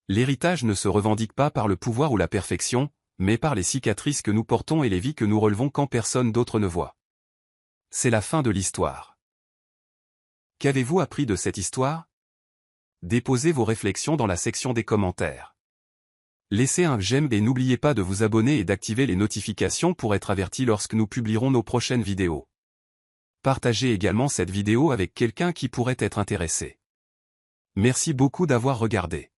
L'héritage ne se revendique pas par le pouvoir ou la perfection, mais par les cicatrices que nous portons et les vies que nous relevons quand personne d'autre ne voit. C'est la fin de l'histoire. Qu'avez-vous appris de cette histoire? Déposez vos réflexions dans la section des commentaires. Laissez un j'aime et n'oubliez pas de vous abonner et d'activer les notifications pour être averti lorsque nous publierons nos prochaines vidéos. Partagez également cette vidéo avec quelqu'un qui pourrait être intéressé. Merci beaucoup d'avoir regardé.